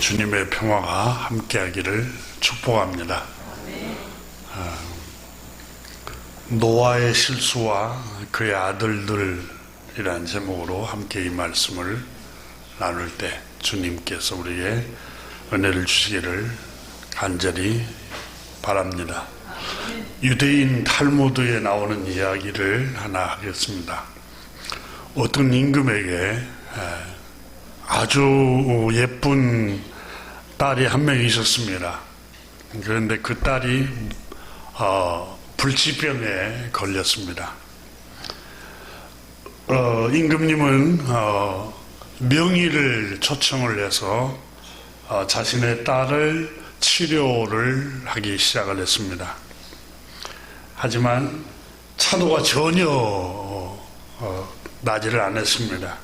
주님의 평화가 함께하기를 축복합니다. 노아의 실수와 그의 아들들이라는 제목으로 함께 이 말씀을 나눌 때 주님께서 우리에게 은혜를 주시기를 간절히 바랍니다. 유대인 탈무드에 나오는 이야기를 하나 하겠습니다. 어떤 임금에게 아주 예쁜 딸이 한 명 있었습니다. 그런데 그 딸이 불치병에 걸렸습니다. 임금님은 명의를 초청을 해서 자신의 딸을 치료를 하기 시작을 했습니다. 하지만 차도가 전혀 나지를 않았습니다.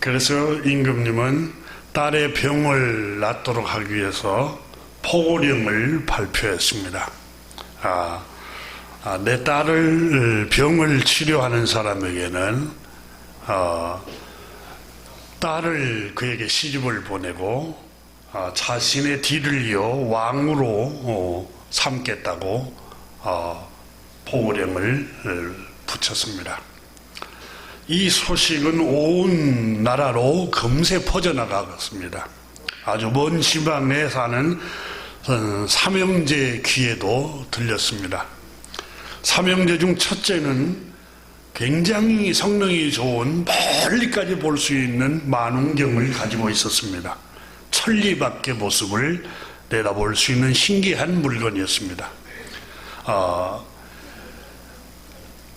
그래서 임금님은 딸의 병을 낫도록 하기 위해서 포고령을 발표했습니다. 내 딸을 병을 치료하는 사람에게는 딸을 그에게 시집을 보내고 자신의 뒤를 이어 왕으로 삼겠다고 포고령을 붙였습니다. 이 소식은 온 나라로 금세 퍼져나갔습니다. 아주 먼 지방에 사는 삼형제 귀에도 들렸습니다. 삼형제 중 첫째는 굉장히 성능이 좋은 멀리까지 볼 수 있는 만웅경을 가지고 있었습니다. 천리밖의 모습을 내다볼 수 있는 신기한 물건이었습니다.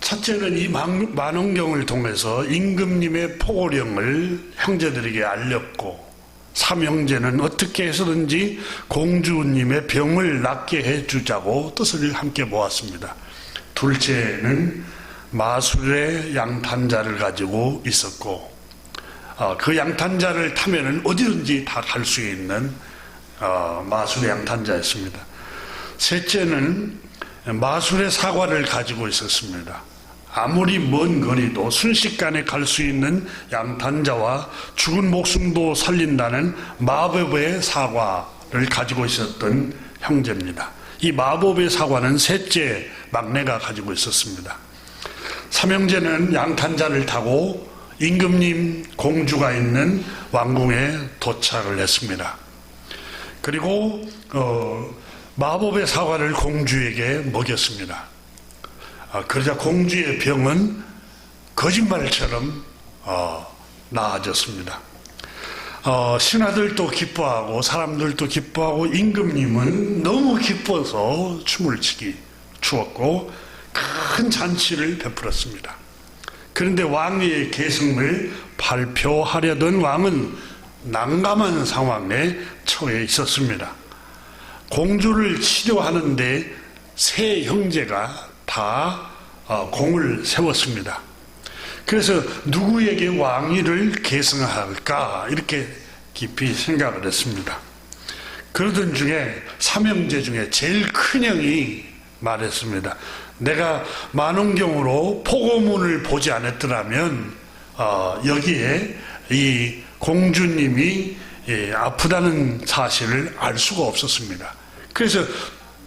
첫째는 이 만웅경을 통해서 임금님의 포고령을 형제들에게 알렸고, 삼형제는 어떻게 해서든지 공주님의 병을 낫게 해주자고 뜻을 함께 모았습니다. 둘째는 마술의 양탄자를 가지고 있었고, 그 양탄자를 타면은 어디든지 다 갈 수 있는 마술의 양탄자였습니다. 셋째는 마술의 사과를 가지고 있었습니다. 아무리 먼 거리도 순식간에 갈 수 있는 양탄자와 죽은 목숨도 살린다는 마법의 사과를 가지고 있었던 형제입니다. 이 마법의 사과는 셋째 막내가 가지고 있었습니다. 삼형제는 양탄자를 타고 임금님 공주가 있는 왕궁에 도착을 했습니다. 그리고 마법의 사과를 공주에게 먹였습니다. 그러자 공주의 병은 거짓말처럼 나아졌습니다. 신하들도 기뻐하고 사람들도 기뻐하고 임금님은 너무 기뻐서 춤을 추었고 큰 잔치를 베풀었습니다. 그런데 왕위의 계승을 발표하려던 왕은 난감한 상황에 처해 있었습니다. 공주를 치료하는데 세 형제가 다 공을 세웠습니다. 그래서 누구에게 왕위를 계승할까 이렇게 깊이 생각을 했습니다. 그러던 중에 삼형제 중에 제일 큰 형이 말했습니다. 내가 만웅경으로 포고문을 보지 않았더라면 여기에 이 공주님이 아프다는 사실을 알 수가 없었습니다. 그래서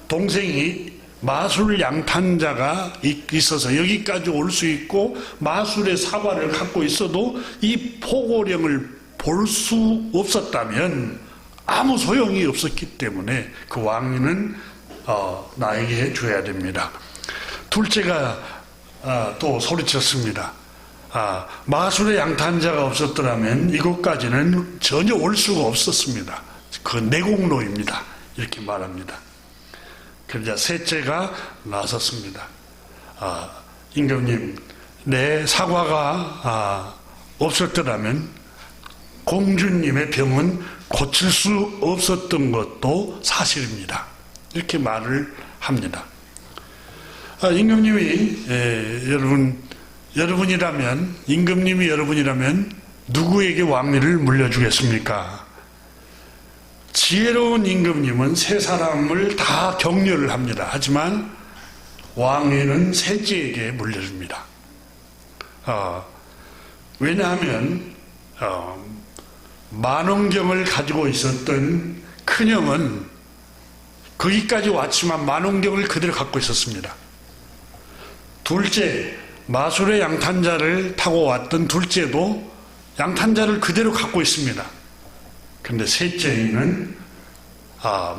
동생이 마술 양탄자가 있어서 여기까지 올 수 있고 마술의 사과를 갖고 있어도 이 포고령을 볼 수 없었다면 아무 소용이 없었기 때문에 그 왕위는 나에게 해줘야 됩니다. 둘째가 또 소리쳤습니다. 마술의 양탄자가 없었더라면 이곳까지는 전혀 올 수가 없었습니다. 그건 내 공로입니다. 이렇게 말합니다. 그러자 셋째가 나섰습니다. 임금님, 내 사과가 없었더라면 공주님의 병은 고칠 수 없었던 것도 사실입니다. 이렇게 말을 합니다. 임금님이 여러분이라면 임금님이 여러분이라면 누구에게 왕위를 물려주겠습니까? 지혜로운 임금님은 세 사람을 다 격려를 합니다. 하지만 왕위는 셋째에게 물려줍니다. 왜냐하면 만원경을 가지고 있었던 큰형은 거기까지 왔지만 만원경을 그대로 갖고 있었습니다. 둘째, 마술의 양탄자를 타고 왔던 둘째도 양탄자를 그대로 갖고 있습니다. 그런데 셋째는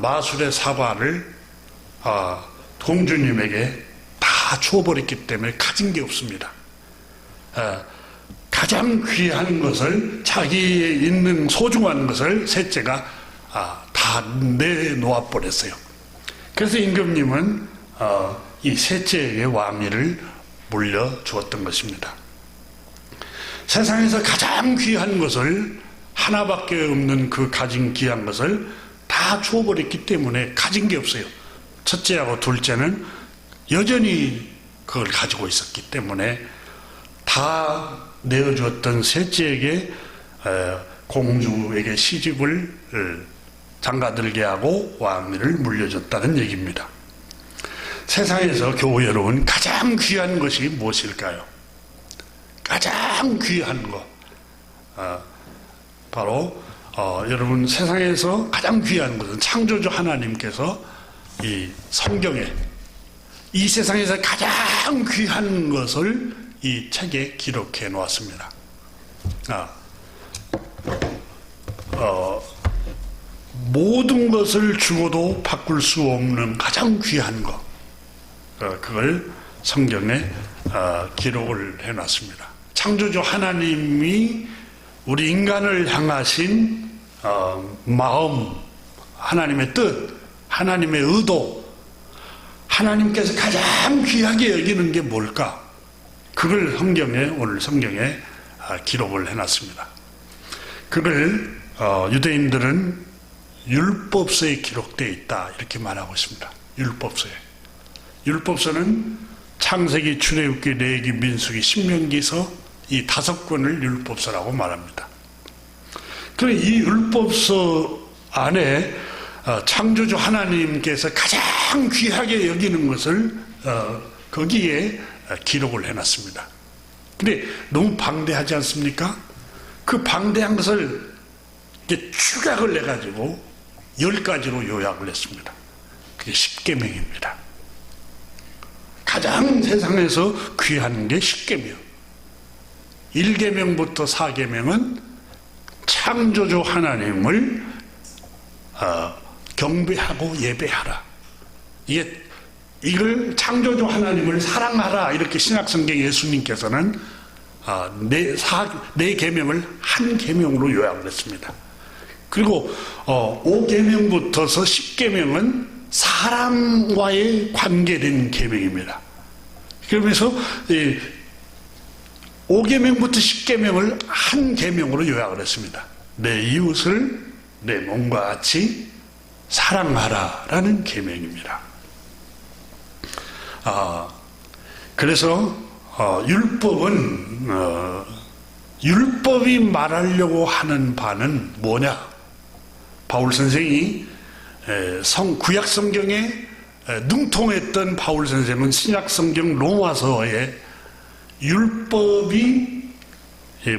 마술의 사과를 공주님에게 다 주어버렸기 때문에 가진 게 없습니다. 가장 귀한 것을, 자기의 있는 소중한 것을 셋째가 다 내놓아 버렸어요. 그래서 임금님은 이 셋째에게 왕위를 물려주었던 것입니다. 세상에서 가장 귀한 것을, 하나밖에 없는 그 가진 귀한 것을 다 주어버렸기 때문에 가진 게 없어요. 첫째하고 둘째는 여전히 그걸 가지고 있었기 때문에 다 내어주었던 셋째에게 공주에게 시집을 장가들게 하고 왕위를 물려줬다는 얘기입니다. 세상에서 교우 여러분, 가장 귀한 것이 무엇일까요? 가장 귀한 것, 바로 여러분, 세상에서 가장 귀한 것은 창조주 하나님께서 이 성경에 이 세상에서 가장 귀한 것을 이 책에 기록해 놓았습니다. 모든 것을 주고도 바꿀 수 없는 가장 귀한 것, 그걸 성경에 기록을 해놨습니다. 창조주 하나님이 우리 인간을 향하신 마음, 하나님의 뜻, 하나님의 의도, 하나님께서 가장 귀하게 여기는 게 뭘까? 그걸 오늘 성경에 기록을 해놨습니다. 그걸 유대인들은 율법서에 기록되어 있다, 이렇게 말하고 있습니다. 율법서에. 율법서는 창세기, 출애굽기, 레위기, 민수기, 신명기서 이 5권을 율법서라고 말합니다. 그럼 이 율법서 안에 창조주 하나님께서 가장 귀하게 여기는 것을 거기에 기록을 해놨습니다. 근데 너무 방대하지 않습니까? 그 방대한 것을 이렇게 축약을 해가지고 10가지로 요약을 했습니다. 그게 십계명입니다. 가장 세상에서 귀한 게 십계명. 1계명부터 4계명은 창조주 하나님을 경배하고 예배하라. 이걸 창조주 하나님을 사랑하라, 이렇게 신약성경 예수님께서는 네 계명을 한 계명으로 요약을 했습니다. 그리고 5계명부터서 10계명은 사람과의 관계된 계명입니다. 그러면서 5계명부터 10계명을 한 계명으로 요약을 했습니다. 내 이웃을 내 몸과 같이 사랑하라라는 계명입니다. 그래서 율법은 율법이 말하려고 하는 바는 뭐냐? 바울 선생이 구약 성경에 능통했던 바울 선생은 신약 성경 로마서에 율법이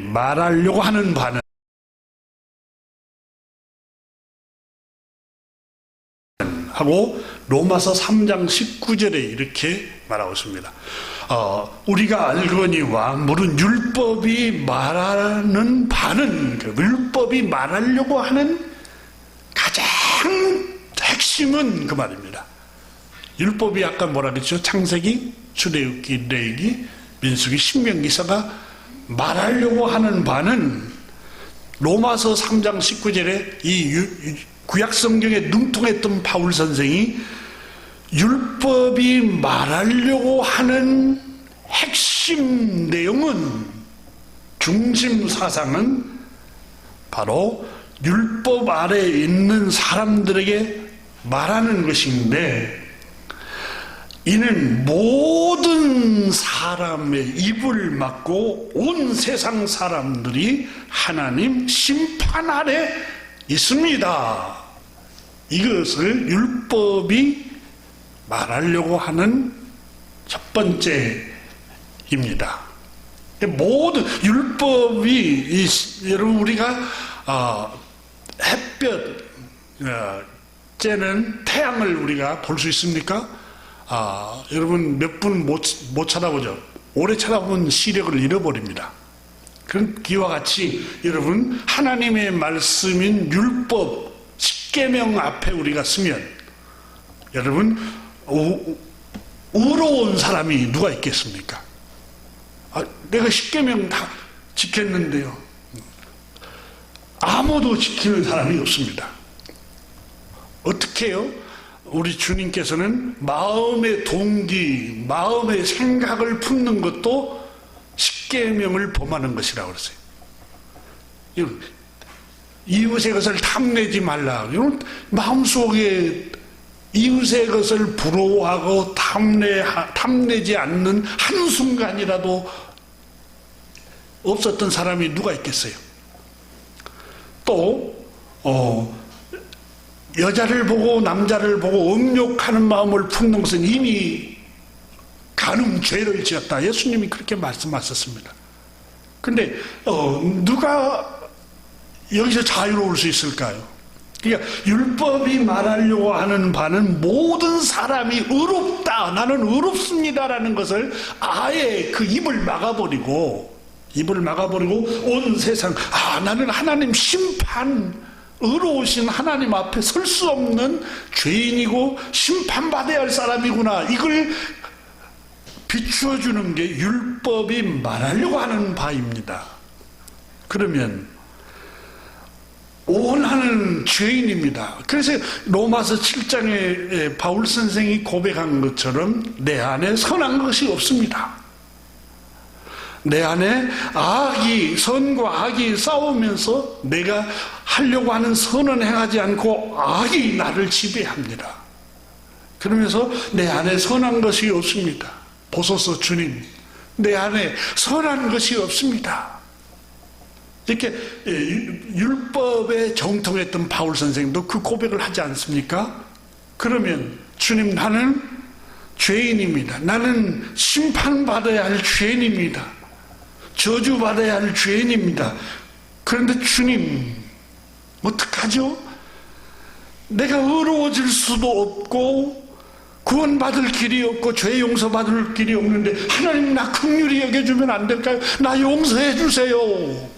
말하려고 하는 바는 하고 로마서 3장 19절에 이렇게 말하고 있습니다. 우리가 알거니와 물은 율법이 말하는 바는, 율법이 말하려고 하는 가장 핵심은 그 말입니다. 율법이 아까 뭐라 그랬죠? 창세기, 출애굽기, 레위기, 민수기, 신명기서가 말하려고 하는 바는 로마서 3장 19절에 이 구약성경에 능통했던 바울 선생이 율법이 말하려고 하는 핵심 내용은, 중심 사상은 바로 율법 아래에 있는 사람들에게 말하는 것인데, 이는 모든 사람의 입을 막고 온 세상 사람들이 하나님 심판 아래 있습니다. 이것을 율법이 말하려고 하는 첫 번째입니다. 모든 율법이, 여러분, 우리가 햇볕 쬐는 태양을 우리가 볼 수 있습니까? 여러분 몇 분 못 쳐다보죠. 오래 쳐다보면 시력을 잃어버립니다. 그런 기와 같이 여러분 하나님의 말씀인 율법 십계명 앞에 우리가 서면 여러분 의로운 사람이 누가 있겠습니까? 내가 십계명 다 지켰는데요. 아무도 지키는 사람이 없습니다. 어떻게 해요? 우리 주님께서는 마음의 동기, 마음의 생각을 품는 것도 십계명을 범하는 것이라고 그랬어요. 이웃의 것을 탐내지 말라. 마음속에 이웃의 것을 부러워하고 탐내지 않는 한순간이라도 없었던 사람이 누가 있겠어요? 또 여자를 보고 남자를 보고 음욕하는 마음을 품는 것은 이미 간음 죄를 지었다. 예수님이 그렇게 말씀하셨습니다. 근데 누가 여기서 자유로울 수 있을까요? 그러니까 율법이 말하려고 하는 바는 모든 사람이 의롭다, 나는 의롭습니다라는 것을 아예 그 입을 막아버리고 온 세상 나는 하나님 심판 의로우신 하나님 앞에 설 수 없는 죄인이고 심판받아야 할 사람이구나, 이걸 비추어주는 게 율법이 말하려고 하는 바입니다. 그러면 원하는 죄인입니다. 그래서 로마서 7장에 바울 선생이 고백한 것처럼 내 안에 선한 것이 없습니다. 내 안에 선과 악이 싸우면서 내가 하려고 하는 선은 행하지 않고 악이 나를 지배합니다. 그러면서 내 안에 선한 것이 없습니다. 보소서 주님, 내 안에 선한 것이 없습니다. 이렇게 율법에 정통했던 바울 선생도 그 고백을 하지 않습니까? 그러면 주님, 나는 죄인입니다. 나는 심판받아야 할 죄인입니다. 저주받아야 할 죄인입니다. 그런데 주님, 어떡하죠? 내가 의로워질 수도 없고 구원받을 길이 없고 죄 용서받을 길이 없는데 하나님, 나 긍휼히 여겨주면 안 될까요? 나 용서해 주세요.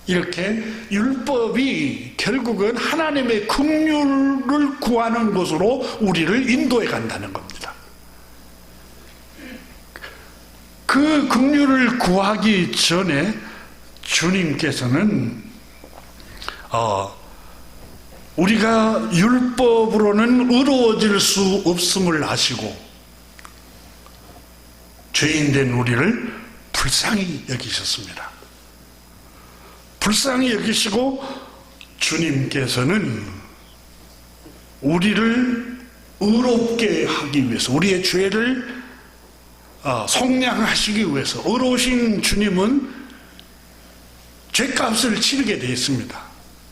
이렇게 율법이 결국은 하나님의 긍휼을 구하는 것으로 우리를 인도해 간다는 겁니다. 그 긍휼을 구하기 전에 주님께서는 우리가 율법으로는 의로워질 수 없음을 아시고 죄인된 우리를 불쌍히 여기셨습니다. 불쌍히 여기시고 주님께서는 우리를 의롭게 하기 위해서, 우리의 죄를 속량하시기 위해서, 의로우신 주님은 죄값을 치르게 되어 있습니다.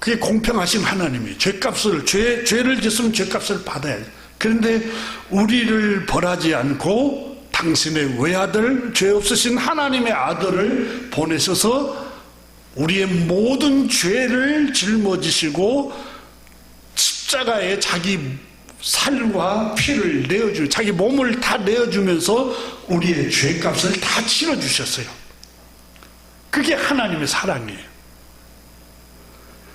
그게 공평하신 하나님이에요. 죄를 짓으면 죄값을 받아야 해요. 그런데 우리를 벌하지 않고 당신의 외아들, 죄 없으신 하나님의 아들을 보내셔서 우리의 모든 죄를 짊어지시고 십자가에 자기 살과 피를 자기 몸을 다 내어주면서 우리의 죄값을 다 치러주셨어요. 그게 하나님의 사랑이에요.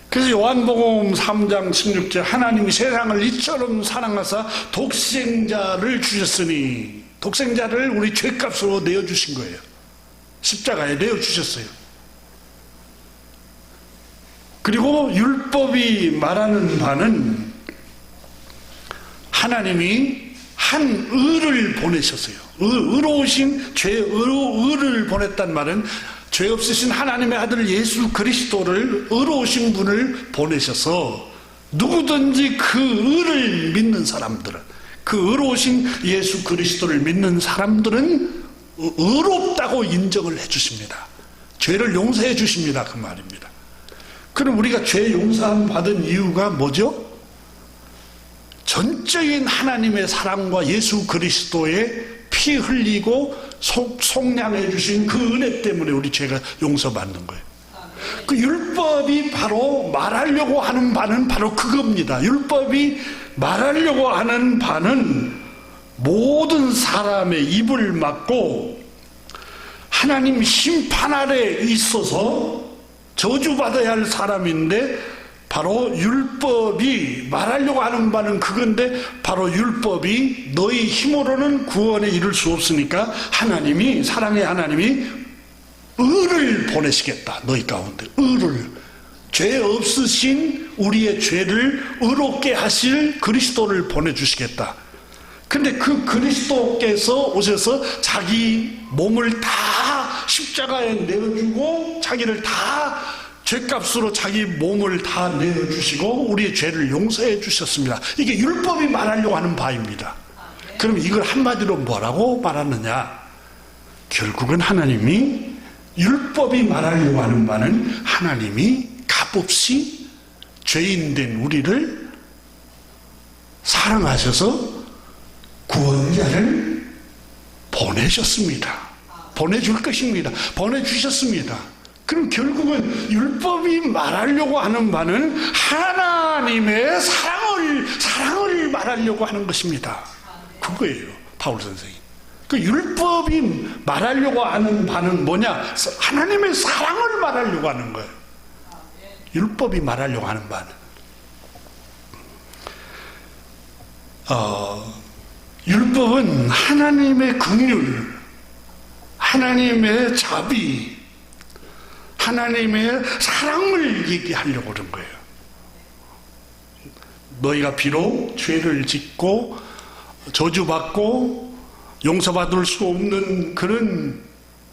그래서 요한복음 3장 16절, 하나님이 세상을 이처럼 사랑하사 독생자를 주셨으니, 독생자를 우리 죄값으로 내어주신 거예요. 십자가에 내어주셨어요. 그리고 율법이 말하는 바는 하나님이 한 의를 보내셨어요. 의로우신 의를 보냈단 말은 죄 없으신 하나님의 아들 예수 그리스도를, 의로우신 분을 보내셔서 누구든지 그 의를 믿는 사람들은, 그 의로우신 예수 그리스도를 믿는 사람들은 의롭다고 인정을 해주십니다. 죄를 용서해 주십니다. 그 말입니다. 그럼 우리가 죄 용서함 받은 이유가 뭐죠? 전적인 하나님의 사랑과 예수 그리스도의 피 흘리고 속량해 주신 그 은혜 때문에 우리 죄가 용서받는 거예요. 그 율법이 바로 말하려고 하는 바는 바로 그겁니다. 율법이 말하려고 하는 바는 모든 사람의 입을 막고 하나님 심판 아래 있어서 저주받아야 할 사람인데, 바로 율법이 말하려고 하는 바는 그건데, 바로 율법이 너희 힘으로는 구원에 이를 수 없으니까 하나님이, 사랑의 하나님이 의를 보내시겠다. 너희 가운데 의를, 죄 없으신 우리의 죄를 의롭게 하실 그리스도를 보내주시겠다. 근데 그 그리스도께서 오셔서 자기 몸을 다 십자가에 내어주고 자기를 다 죄값으로 자기 몸을 다 내어주시고 우리의 죄를 용서해 주셨습니다. 이게 율법이 말하려고 하는 바입니다. 그럼 이걸 한마디로 뭐라고 말하느냐? 결국은 하나님이, 율법이 말하려고 하는 바는 하나님이 값없이 죄인된 우리를 사랑하셔서 구원자를 보내셨습니다. 보내줄 것입니다. 보내주셨습니다. 그럼 결국은 율법이 말하려고 하는 바는 하나님의 사랑을 말하려고 하는 것입니다. 그거예요, 바울 선생님. 그 율법이 말하려고 하는 바는 뭐냐? 하나님의 사랑을 말하려고 하는 거예요. 율법이 말하려고 하는 바는 율법은 하나님의 긍휼, 하나님의 자비, 하나님의 사랑을 얘기하려고 그런 거예요. 너희가 비록 죄를 짓고 저주받고 용서받을 수 없는 그런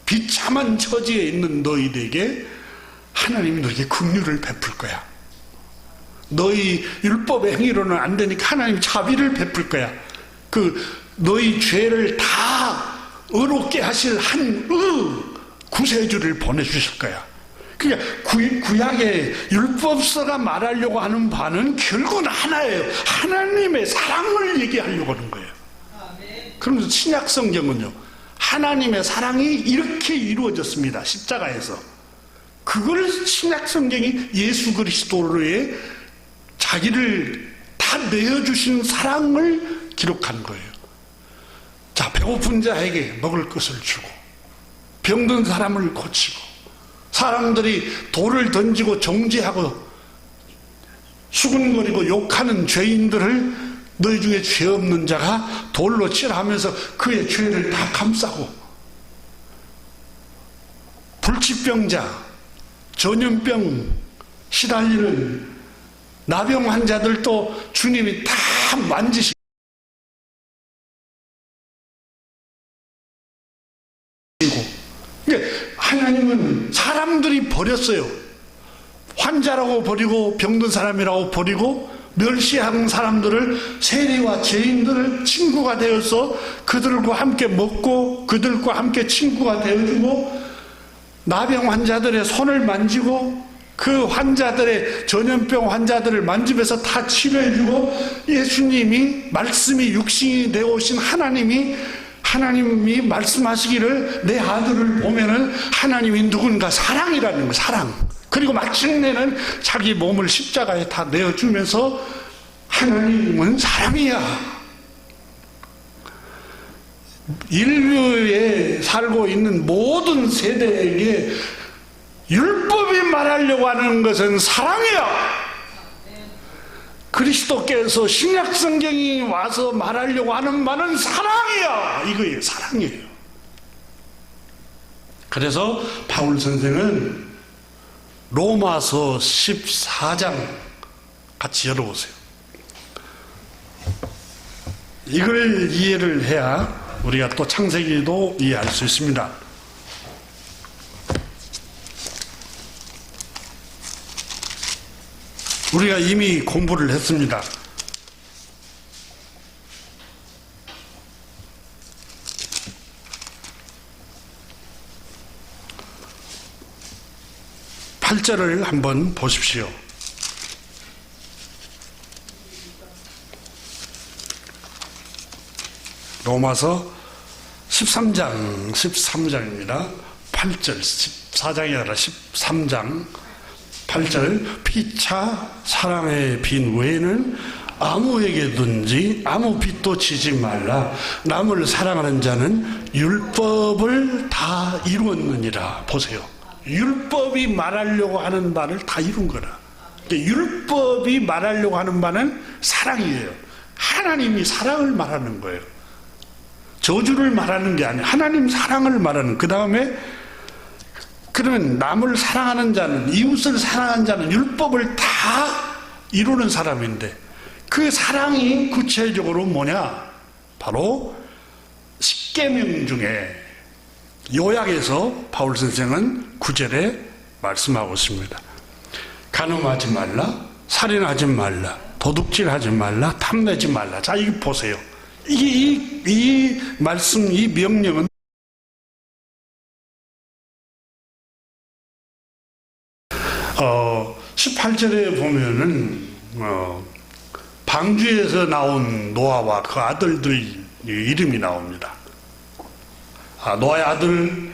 비참한 처지에 있는 너희들에게 하나님이 너희에게 긍휼을 베풀 거야. 너희 율법의 행위로는 안 되니까 하나님이 자비를 베풀 거야. 너희 죄를 다 의롭게 하실 한 구세주를 보내주실 거야. 그러니까 구약의 율법서가 말하려고 하는 바는 결국은 하나예요. 하나님의 사랑을 얘기하려고 하는 거예요. 그러면서 신약 성경은요, 하나님의 사랑이 이렇게 이루어졌습니다. 십자가에서. 그걸 신약 성경이 예수 그리스도로의 자기를 다 내어주신 사랑을 기록한 거예요. 자, 배고픈 자에게 먹을 것을 주고, 병든 사람을 고치고, 사람들이 돌을 던지고 정죄하고 수군거리고 욕하는 죄인들을 너희 중에 죄 없는 자가 돌로 칠하면서 그의 죄를 다 감싸고, 불치병자, 전염병 시달리는 나병 환자들도 주님이 다 만지시고, 하나님은 사람들이 버렸어요. 환자라고 버리고 병든 사람이라고 버리고 멸시하는 사람들을, 세리와 죄인들을 친구가 되어서 그들과 함께 먹고 그들과 함께 친구가 되어주고, 나병 환자들의 손을 만지고 그 환자들의, 전염병 환자들을 만지면서 다 치료해주고, 예수님이 말씀이 육신이 되어 오신 하나님이 말씀하시기를 내 아들을 보면은 하나님이 누군가 사랑이라는 거예요. 사랑. 그리고 마침내는 자기 몸을 십자가에 다 내어주면서 하나님은 사랑이야. 인류에 살고 있는 모든 세대에게 율법이 말하려고 하는 것은 사랑이야. 그리스도께서 신약 성경이 와서 말하려고 하는 말은 사랑이야. 이거예요. 사랑이에요. 그래서 바울 선생은 로마서 14장 같이 열어보세요. 이걸 이해를 해야 우리가 또 창세기도 이해할 수 있습니다. 우리가 이미 공부를 했습니다. (8절을) 한번 보십시오. 로마서 13장입니다. 8절, 14장이 아니라 13장 18절 피차 사랑의 빈 외에는 아무에게든지 아무 빚도 지지 말라. 남을 사랑하는 자는 율법을 다 이루었느니라. 보세요. 율법이 말하려고 하는 바를 다 이룬 거라. 율법이 말하려고 하는 바는 사랑이에요. 하나님이 사랑을 말하는 거예요. 저주를 말하는 게 아니에요. 하나님 사랑을 말하는. 그 다음에 그러면 남을 사랑하는 자는, 이웃을 사랑하는 자는 율법을 다 이루는 사람인데, 그 사랑이 구체적으로 뭐냐? 바로 십계명 중에 요약해서 바울 선생은 9절에 말씀하고 있습니다. 간음하지 말라, 살인하지 말라, 도둑질하지 말라, 탐내지 말라. 자, 이거 보세요. 이 말씀, 이 명령은 18절에 보면은 방주에서 나온 노아와 그 아들들 이름이 나옵니다. 노아의 아들,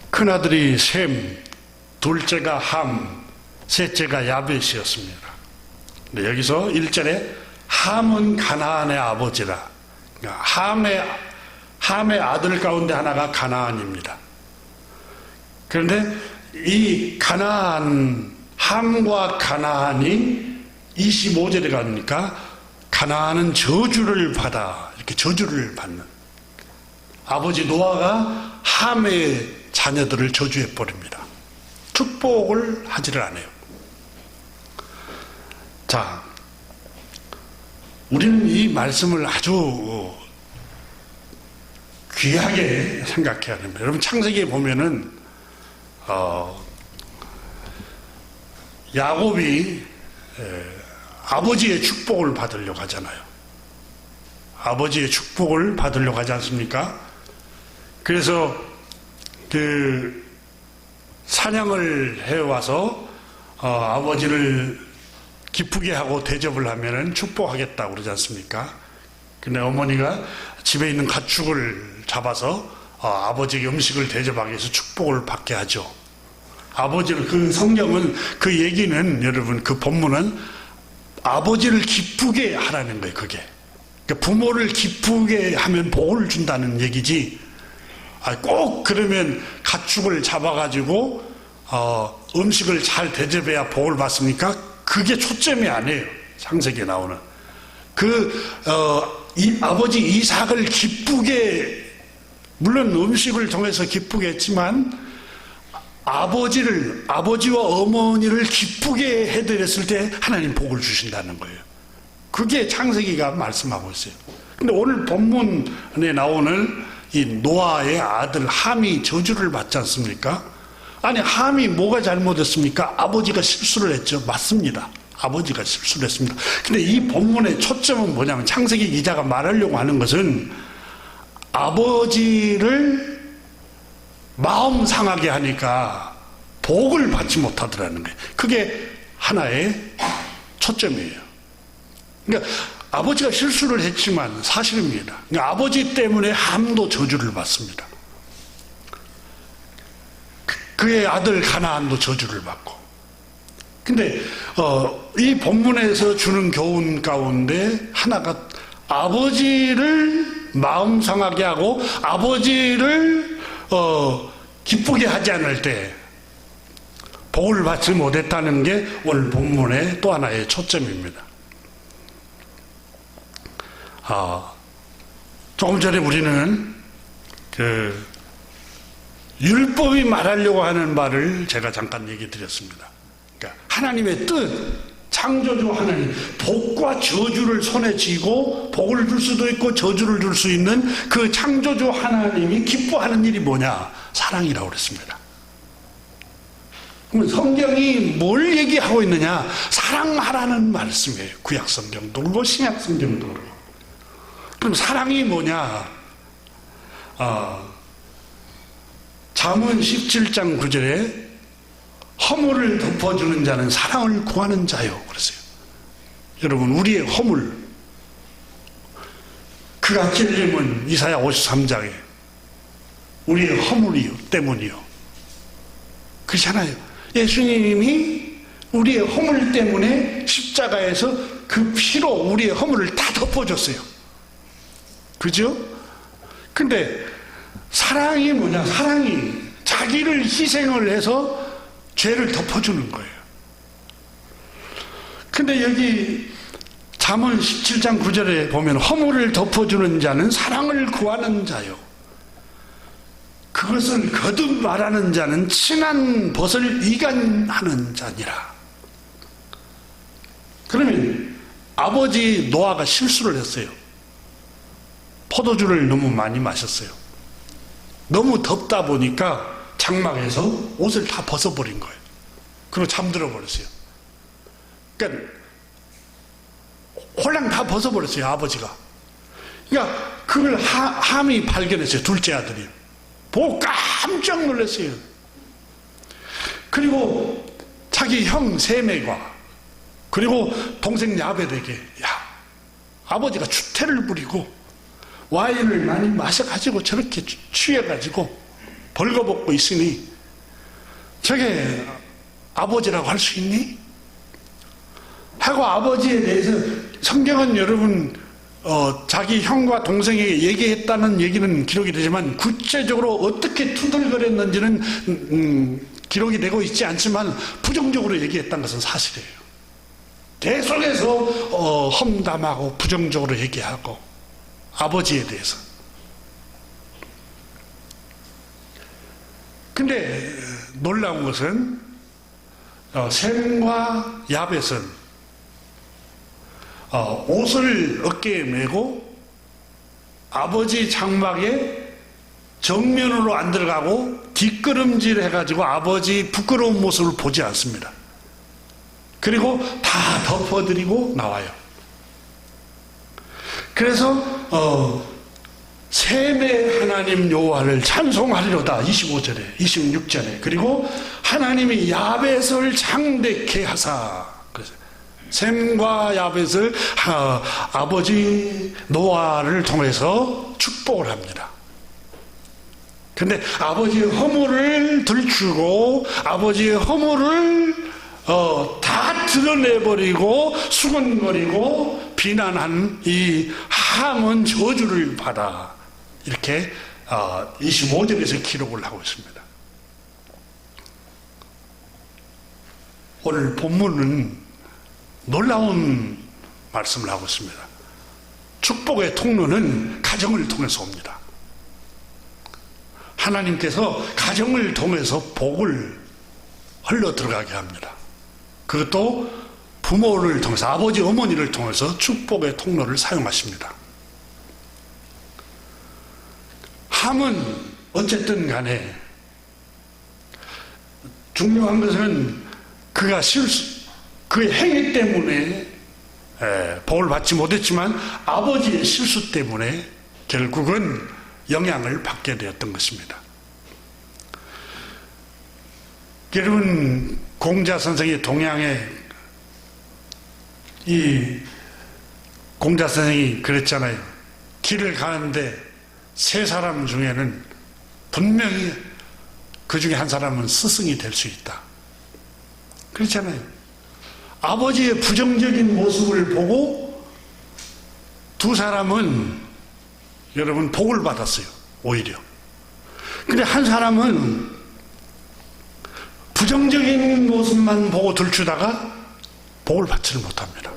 큰 아들이 셈, 둘째가 함, 셋째가 야벳이었습니다. 근데 여기서 1절에 함은 가나안의 아버지라. 함의 아들 가운데 하나가 가나안입니다. 그런데 이 가나안, 함과 가나안이 25절에 가니까 가나안은 저주를 받아, 이렇게 저주를 받는. 아버지 노아가 함의 자녀들을 저주해 버립니다. 축복을 하지를 않아요. 자, 우리는 이 말씀을 아주 귀하게 생각해야 됩니다. 여러분, 창세기에 보면은 야곱이 아버지의 축복을 받으려고 하잖아요. 아버지의 축복을 받으려고 하지 않습니까? 그래서 그 사냥을 해와서 아버지를 기쁘게 하고 대접을 하면은 축복하겠다고 그러지 않습니까? 근데 어머니가 집에 있는 가축을 잡아서 아버지에게 음식을 대접하기 위해서 축복을 받게 하죠. 아버지를, 그 성경은, 그 얘기는, 여러분, 그 본문은 아버지를 기쁘게 하라는 거예요, 그게. 그러니까 부모를 기쁘게 하면 복을 준다는 얘기지, 꼭 그러면 가축을 잡아가지고, 음식을 잘 대접해야 복을 받습니까? 그게 초점이 아니에요, 창세기에 나오는. 이 아버지 이삭을 기쁘게, 물론 음식을 통해서 기쁘게 했지만, 아버지와 어머니를 기쁘게 해드렸을 때 하나님 복을 주신다는 거예요. 그게 창세기가 말씀하고 있어요. 근데 오늘 본문에 나오는 이 노아의 아들 함이 저주를 받지 않습니까? 아니, 함이 뭐가 잘못했습니까? 아버지가 실수를 했죠. 맞습니다. 아버지가 실수를 했습니다. 근데 이 본문의 초점은 뭐냐면, 창세기 기자가 말하려고 하는 것은 아버지를 마음 상하게 하니까 복을 받지 못하더라는 거예요. 그게 하나의 초점이에요. 그러니까 아버지가 실수를 했지만 사실입니다. 그러니까 아버지 때문에 함도 저주를 받습니다. 그의 아들 가나안도 저주를 받고. 근데 이 본문에서 주는 교훈 가운데 하나가 아버지를 마음 상하게 하고 아버지를 기쁘게 하지 않을 때 복을 받지 못했다는 게 오늘 본문의 또 하나의 초점입니다. 조금 전에 우리는 그 율법이 말하려고 하는 바를 제가 잠깐 얘기 드렸습니다. 그러니까 하나님의 뜻, 창조주 하나님, 복과 저주를 손에 쥐고 복을 줄 수도 있고 저주를 줄 수 있는 그 창조주 하나님이 기뻐하는 일이 뭐냐? 사랑이라고 그랬습니다. 그럼 성경이 뭘 얘기하고 있느냐? 사랑하라는 말씀이에요. 구약 성경도 그렇고 신약 성경도 그렇고. 그럼 사랑이 뭐냐? 잠언 17장 9절에 허물을 덮어주는 자는 사랑을 구하는 자요. 그랬어요. 여러분, 우리의 허물, 그가 찔림은 이사야 53장에 우리의 허물이요 때문이요. 그렇잖아요. 예수님이 우리의 허물 때문에 십자가에서 그 피로 우리의 허물을 다 덮어줬어요. 그죠? 근데 사랑이 뭐냐? 사랑이 자기를 희생을 해서 죄를 덮어주는 거예요. 근데 여기 잠언 17장 9절에 보면 허물을 덮어주는 자는 사랑을 구하는 자요, 그것을 거듭 말하는 자는 친한 벗을 이간하는 자니라. 그러면 아버지 노아가 실수를 했어요. 포도주를 너무 많이 마셨어요. 너무 덥다 보니까 장막에서 옷을 다 벗어버린 거예요. 그리고 잠들어 버렸어요. 그러니까 홀랑 다 벗어버렸어요, 아버지가. 그러니까 그걸 함이 발견했어요, 둘째 아들이. 보고 깜짝 놀랐어요. 그리고 자기 형 세메과 그리고 동생 야벳에게, 야, 아버지가 추태를 부리고 와인을 많이 마셔가지고 저렇게 취해가지고 벌거벗고 있으니 저게 아버지라고 할 수 있니? 하고 아버지에 대해서 성경은 여러분 자기 형과 동생에게 얘기했다는 얘기는 기록이 되지만 구체적으로 어떻게 투덜거렸는지는 기록이 되고 있지 않지만 부정적으로 얘기했다는 것은 사실이에요. 계속해서 험담하고 부정적으로 얘기하고 아버지에 대해서. 근데 놀라운 것은 셈과 야벳은 옷을 어깨에 메고 아버지 장막에 정면으로 안 들어가고 뒷걸음질 해가지고 아버지 부끄러운 모습을 보지 않습니다. 그리고 다 덮어드리고 나와요. 그래서 셈의 하나님 여호와를 찬송하리로다 25절에 26절에. 그리고 하나님이 야벳을 창대케 하사, 셈과 야벳을 아버지 노아를 통해서 축복을 합니다. 근데 아버지의 허물을 들추고 아버지의 허물을 다 드러내버리고 수근거리고 비난한 이 함은 저주를 받아, 이렇게 25절에서 기록을 하고 있습니다. 오늘 본문은 놀라운 말씀을 하고 있습니다. 축복의 통로는 가정을 통해서 옵니다. 하나님께서 가정을 통해서 복을 흘러 들어가게 합니다. 그것도 부모를 통해서, 아버지 어머니를 통해서 축복의 통로를 사용하십니다. 함은 어쨌든 간에 중요한 것은 그가 그의 행위 때문에 복을 받지 못했지만 아버지의 실수 때문에 결국은 영향을 받게 되었던 것입니다. 여러분, 공자선생이 동양에, 이 공자선생이 그랬잖아요. 길을 가는데 세 사람 중에는 분명히 그 중에 한 사람은 스승이 될 수 있다. 그렇잖아요. 아버지의 부정적인 모습을 보고 두 사람은 여러분 복을 받았어요, 오히려. 근데 한 사람은 부정적인 모습만 보고 들추다가 복을 받지를 못합니다.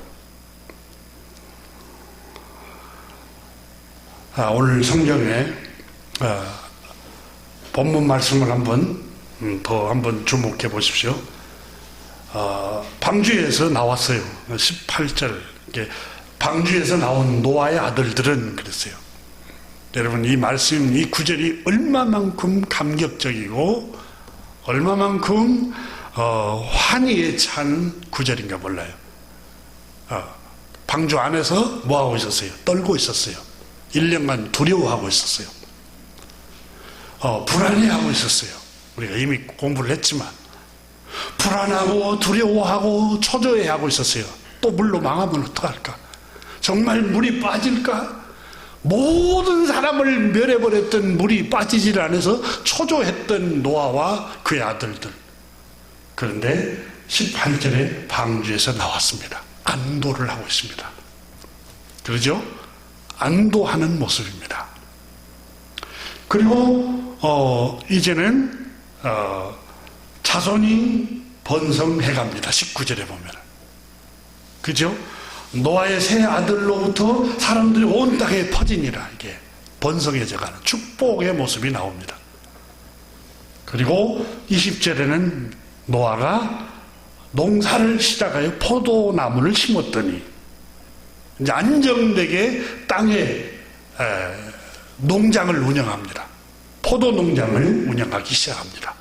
오늘 성경에 본문 말씀을 한번 주목해 보십시오. 방주에서 나왔어요. 18절. 방주에서 나온 노아의 아들들은 그랬어요. 여러분, 이 말씀, 이 구절이 얼마만큼 감격적이고 얼마만큼 환희에 찬 구절인가 몰라요. 방주 안에서 뭐하고 있었어요? 떨고 있었어요. 1년간 두려워하고 있었어요. 불안해하고 있었어요. 우리가 이미 공부를 했지만 불안하고 두려워하고 초조해하고 있었어요. 또 물로 망하면 어떡할까? 정말 물이 빠질까? 모든 사람을 멸해버렸던 물이 빠지질 않아서 초조했던 노아와 그의 아들들. 그런데 18절에 방주에서 나왔습니다. 안도를 하고 있습니다. 그러죠? 안도하는 모습입니다. 그리고 이제는 자손이 번성해 갑니다. 19절에 보면. 그죠? 노아의 세 아들로부터 사람들이 온 땅에 퍼지니라. 이게 번성해져 가는 축복의 모습이 나옵니다. 그리고 20절에는 노아가 농사를 시작하여 포도나무를 심었더니 이제 안정되게 땅에 농장을 운영합니다. 포도 농장을 운영하기 시작합니다.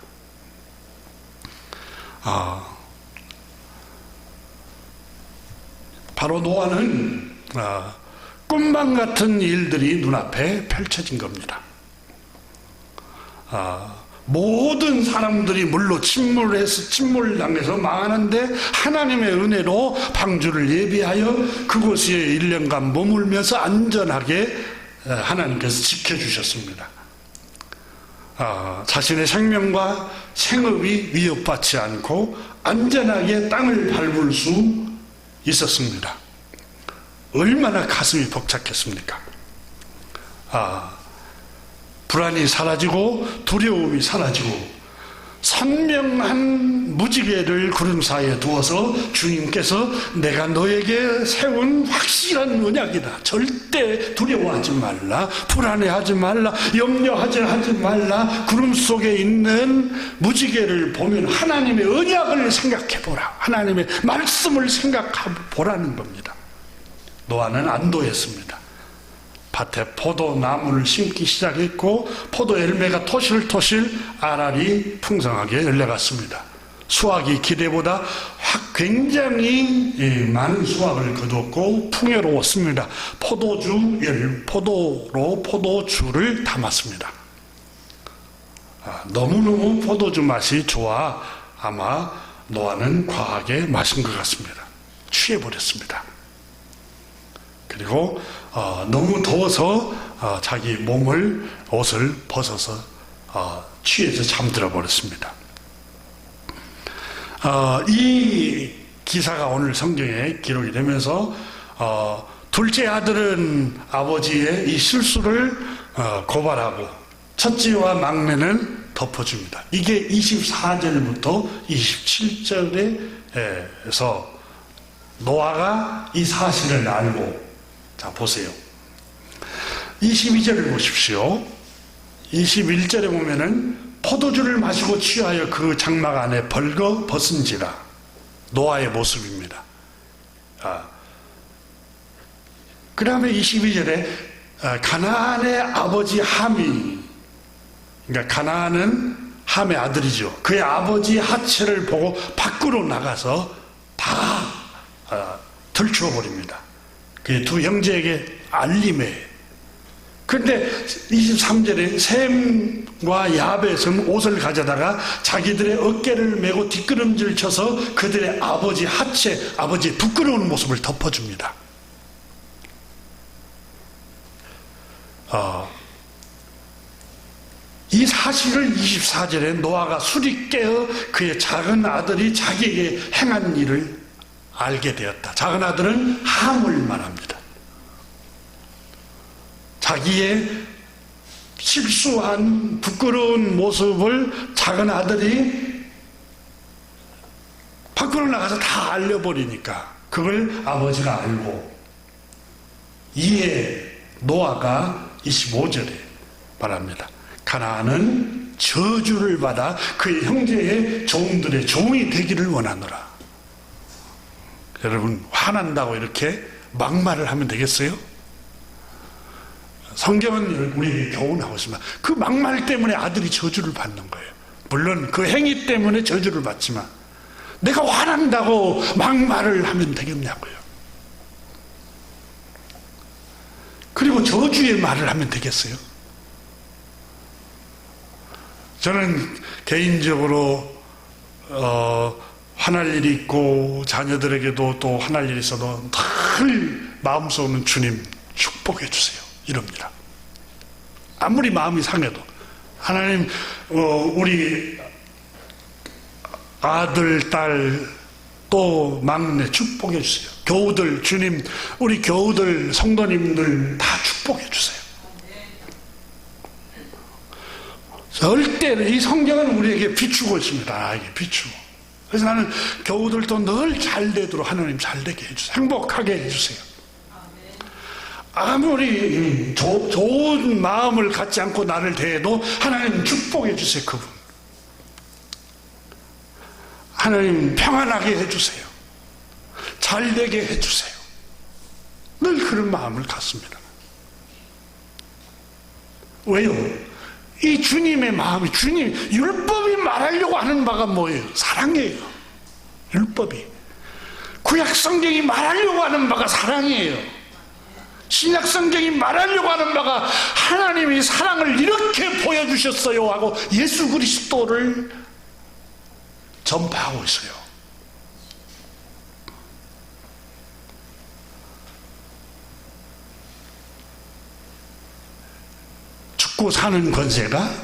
바로 노아는 꿈만 같은 일들이 눈앞에 펼쳐진 겁니다. 모든 사람들이 물로 침몰당해서 망하는데 하나님의 은혜로 방주를 예비하여 그곳에 1년간 머물면서 안전하게 하나님께서 지켜주셨습니다. 자신의 생명과 생업이 위협받지 않고 안전하게 땅을 밟을 수 있었습니다. 얼마나 가슴이 벅찼겠습니까? 불안이 사라지고 두려움이 사라지고 선명한 무지개를 구름 사이에 두어서 주님께서 내가 너에게 세운 확실한 언약이다. 절대 두려워하지 말라. 불안해하지 말라. 염려하지 말라. 구름 속에 있는 무지개를 보면 하나님의 언약을 생각해 보라. 하나님의 말씀을 생각해 보라는 겁니다. 노아는 안도했습니다. 밭에 포도나무를 심기 시작했고 포도 열매가 토실토실 알알이 풍성하게 열려갔습니다. 수확이 기대보다 굉장히 많은 수확을 거두었고 풍요로웠습니다. 포도로 포도주를 담았습니다. 너무너무 포도주 맛이 좋아 아마 노아는 과하게 마신 것 같습니다. 취해버렸습니다. 그리고 너무 더워서 자기 옷을 벗어서 취해서 잠들어 버렸습니다. 이 기사가 오늘 성경에 기록이 되면서 둘째 아들은 아버지의 이 실수를 고발하고 첫째와 막내는 덮어줍니다. 이게 24절부터 27절에서 노아가 이 사실을 알고, 자 보세요. 22절을 보십시오. 21절에 보면은 포도주를 마시고 취하여 그 장막 안에 벌거 벗은지라. 노아의 모습입니다. 그 다음에 22절에 가나안의 아버지 함이, 그러니까 가나안은 함의 아들이죠. 그의 아버지 하체를 보고 밖으로 나가서 다 들추어버립니다. 그 두 형제에게 알림해. 그런데 23절에 셈과 야벳은 옷을 가져다가 자기들의 어깨를 메고 뒷걸음질 쳐서 그들의 아버지 하체, 아버지의 부끄러운 모습을 덮어줍니다. 이 사실을 24절에 노아가 술이 깨어 그의 작은 아들이 자기에게 행한 일을 알게 되었다. 작은 아들은 함을 말합니다. 자기의 실수한 부끄러운 모습을 작은 아들이 밖으로 나가서 다 알려버리니까 그걸 아버지가 알고, 이에 노아가 25절에 말합니다. 가나안은 저주를 받아 그의 형제의 종들의 종이 되기를 원하노라. 여러분, 화난다고 이렇게 막말을 하면 되겠어요? 성경은 우리에게 교훈하고 있습니다. 그 막말 때문에 아들이 저주를 받는 거예요. 물론 그 행위 때문에 저주를 받지만 내가 화난다고 막말을 하면 되겠냐고요. 그리고 저주의 말을 하면 되겠어요? 저는 개인적으로 화날 일이 있고 자녀들에게도 또 화날 일이 있어도 늘 마음속으로는 주님 축복해 주세요 이럽니다. 아무리 마음이 상해도 하나님 우리 아들, 딸 또 막내 축복해 주세요. 교우들, 주님, 우리 교우들, 성도님들 다 축복해 주세요. 절대 이 성경은 우리에게 비추고 있습니다. 이게 비추고. 그래서 나는 교우들도 늘 잘 되도록 하나님 잘 되게 해주세요. 행복하게 해주세요. 아무리 좋은 마음을 갖지 않고 나를 대해도 하나님 축복해 주세요. 그분 하나님 평안하게 해주세요. 잘 되게 해주세요. 늘 그런 마음을 갖습니다. 왜요? 이 주님의 마음이, 주님, 율법이 말하려고 하는 바가 뭐예요? 사랑이에요. 율법이. 구약 성경이 말하려고 하는 바가 사랑이에요. 신약 성경이 말하려고 하는 바가 하나님이 사랑을 이렇게 보여주셨어요 하고 예수 그리스도를 전파하고 있어요. 죽고 사는 권세가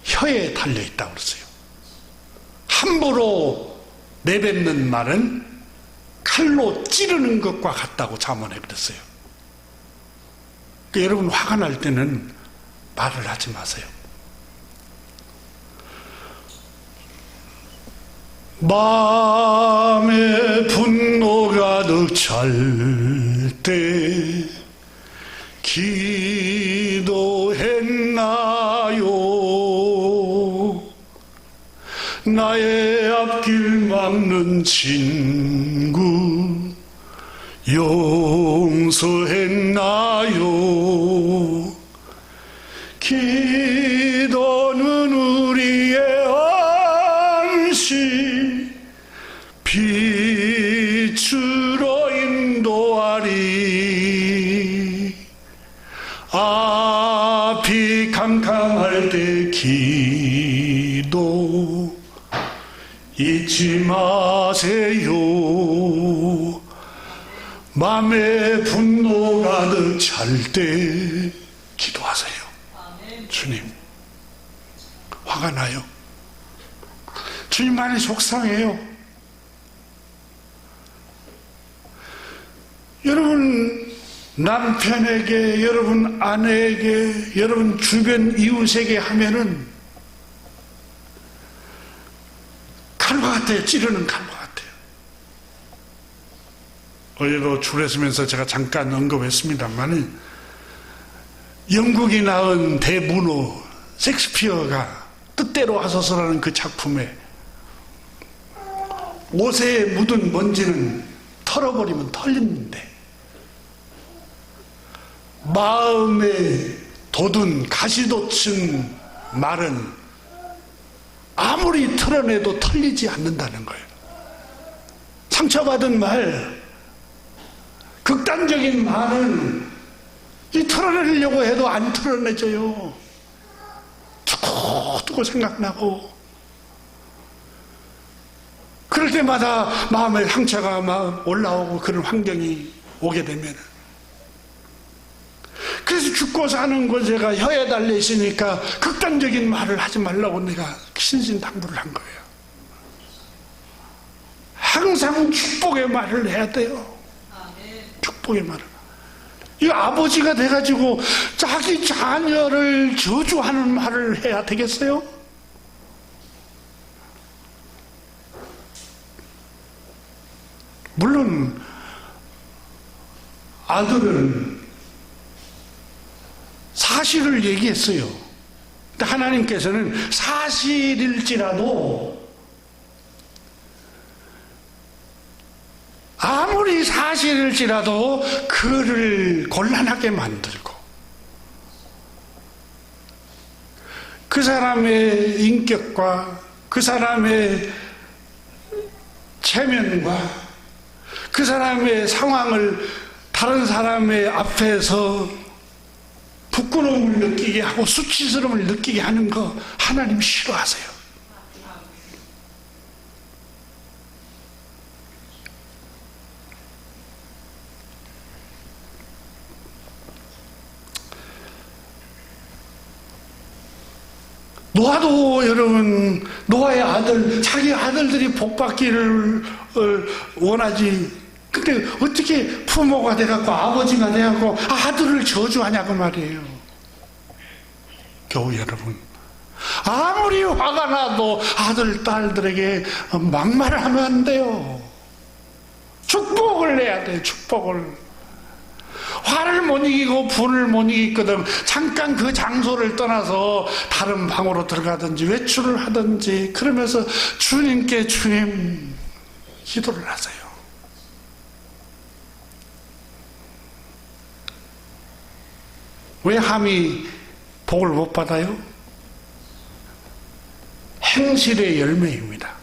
혀에 달려있다고 그랬어요. 함부로 내뱉는 말은 칼로 찌르는 것과 같다고 잠언에 그랬어요. 그러니까 여러분 화가 날 때는 말을 하지 마세요. 마음에 분노가 가득 찰 때 기도했나요? 나의 앞길 막는 친구 용서했나요? 기도는 우리의 안식 빛으로 인도하리. 앞이 캄캄할 때 기도 잊지 마세요. 마음에 분노 가득 찰 때 기도하세요. 주님, 화가 나요. 주님 많이 속상해요. 여러분 남편에게, 여러분 아내에게, 여러분 주변 이웃에게 하면은 칼과 같아요. 찌르는 칼과 같아요. 어제도 줄에서면서 제가 잠깐 언급했습니다만 영국이 낳은 대문호 셰익스피어가 뜻대로 하소서라는 그 작품에 옷에 묻은 먼지는 털어버리면 털리는데 마음에 돋은 가시돋친 말은 아무리 털어내도 털리지 않는다는 거예요. 상처받은 말, 극단적인 말은 이 털어내려고 해도 안 털어내져요. 두고두고 생각나고 그럴 때마다 마음에 상처가 막 올라오고 그런 환경이 오게 되면, 그래서 죽고 사는 권세가 혀에 달려 있으니까 극단적인 말을 하지 말라고 내가 신신당부를 한 거예요. 항상 축복의 말을 해야 돼요. 축복의 말을. 이 아버지가 돼가지고 자기 자녀를 저주하는 말을 해야 되겠어요? 물론 아들은 사실을 얘기했어요. 근데 하나님께서는 사실일지라도 아무리 사실일지라도 그를 곤란하게 만들고 그 사람의 인격과 그 사람의 체면과 그 사람의 상황을 다른 사람의 앞에서 부끄러움을 느끼게 하고 수치스러움을 느끼게 하는 거 하나님 싫어하세요. 노아도 여러분, 노아의 아들, 자기 아들들이 복받기를 원하지. 근데 어떻게 부모가 돼갖고 아버지가 돼갖고 아들을 저주하냐고 말이에요. 교우 여러분, 아무리 화가 나도 아들, 딸들에게 막말을 하면 안 돼요. 축복을 해야 돼요. 축복을. 화를 못 이기고 분을 못 이기거든 잠깐 그 장소를 떠나서 다른 방으로 들어가든지 외출을 하든지 그러면서 주님께 주님 기도를 하세요. 왜 함이 복을 못 받아요? 행실의 열매입니다.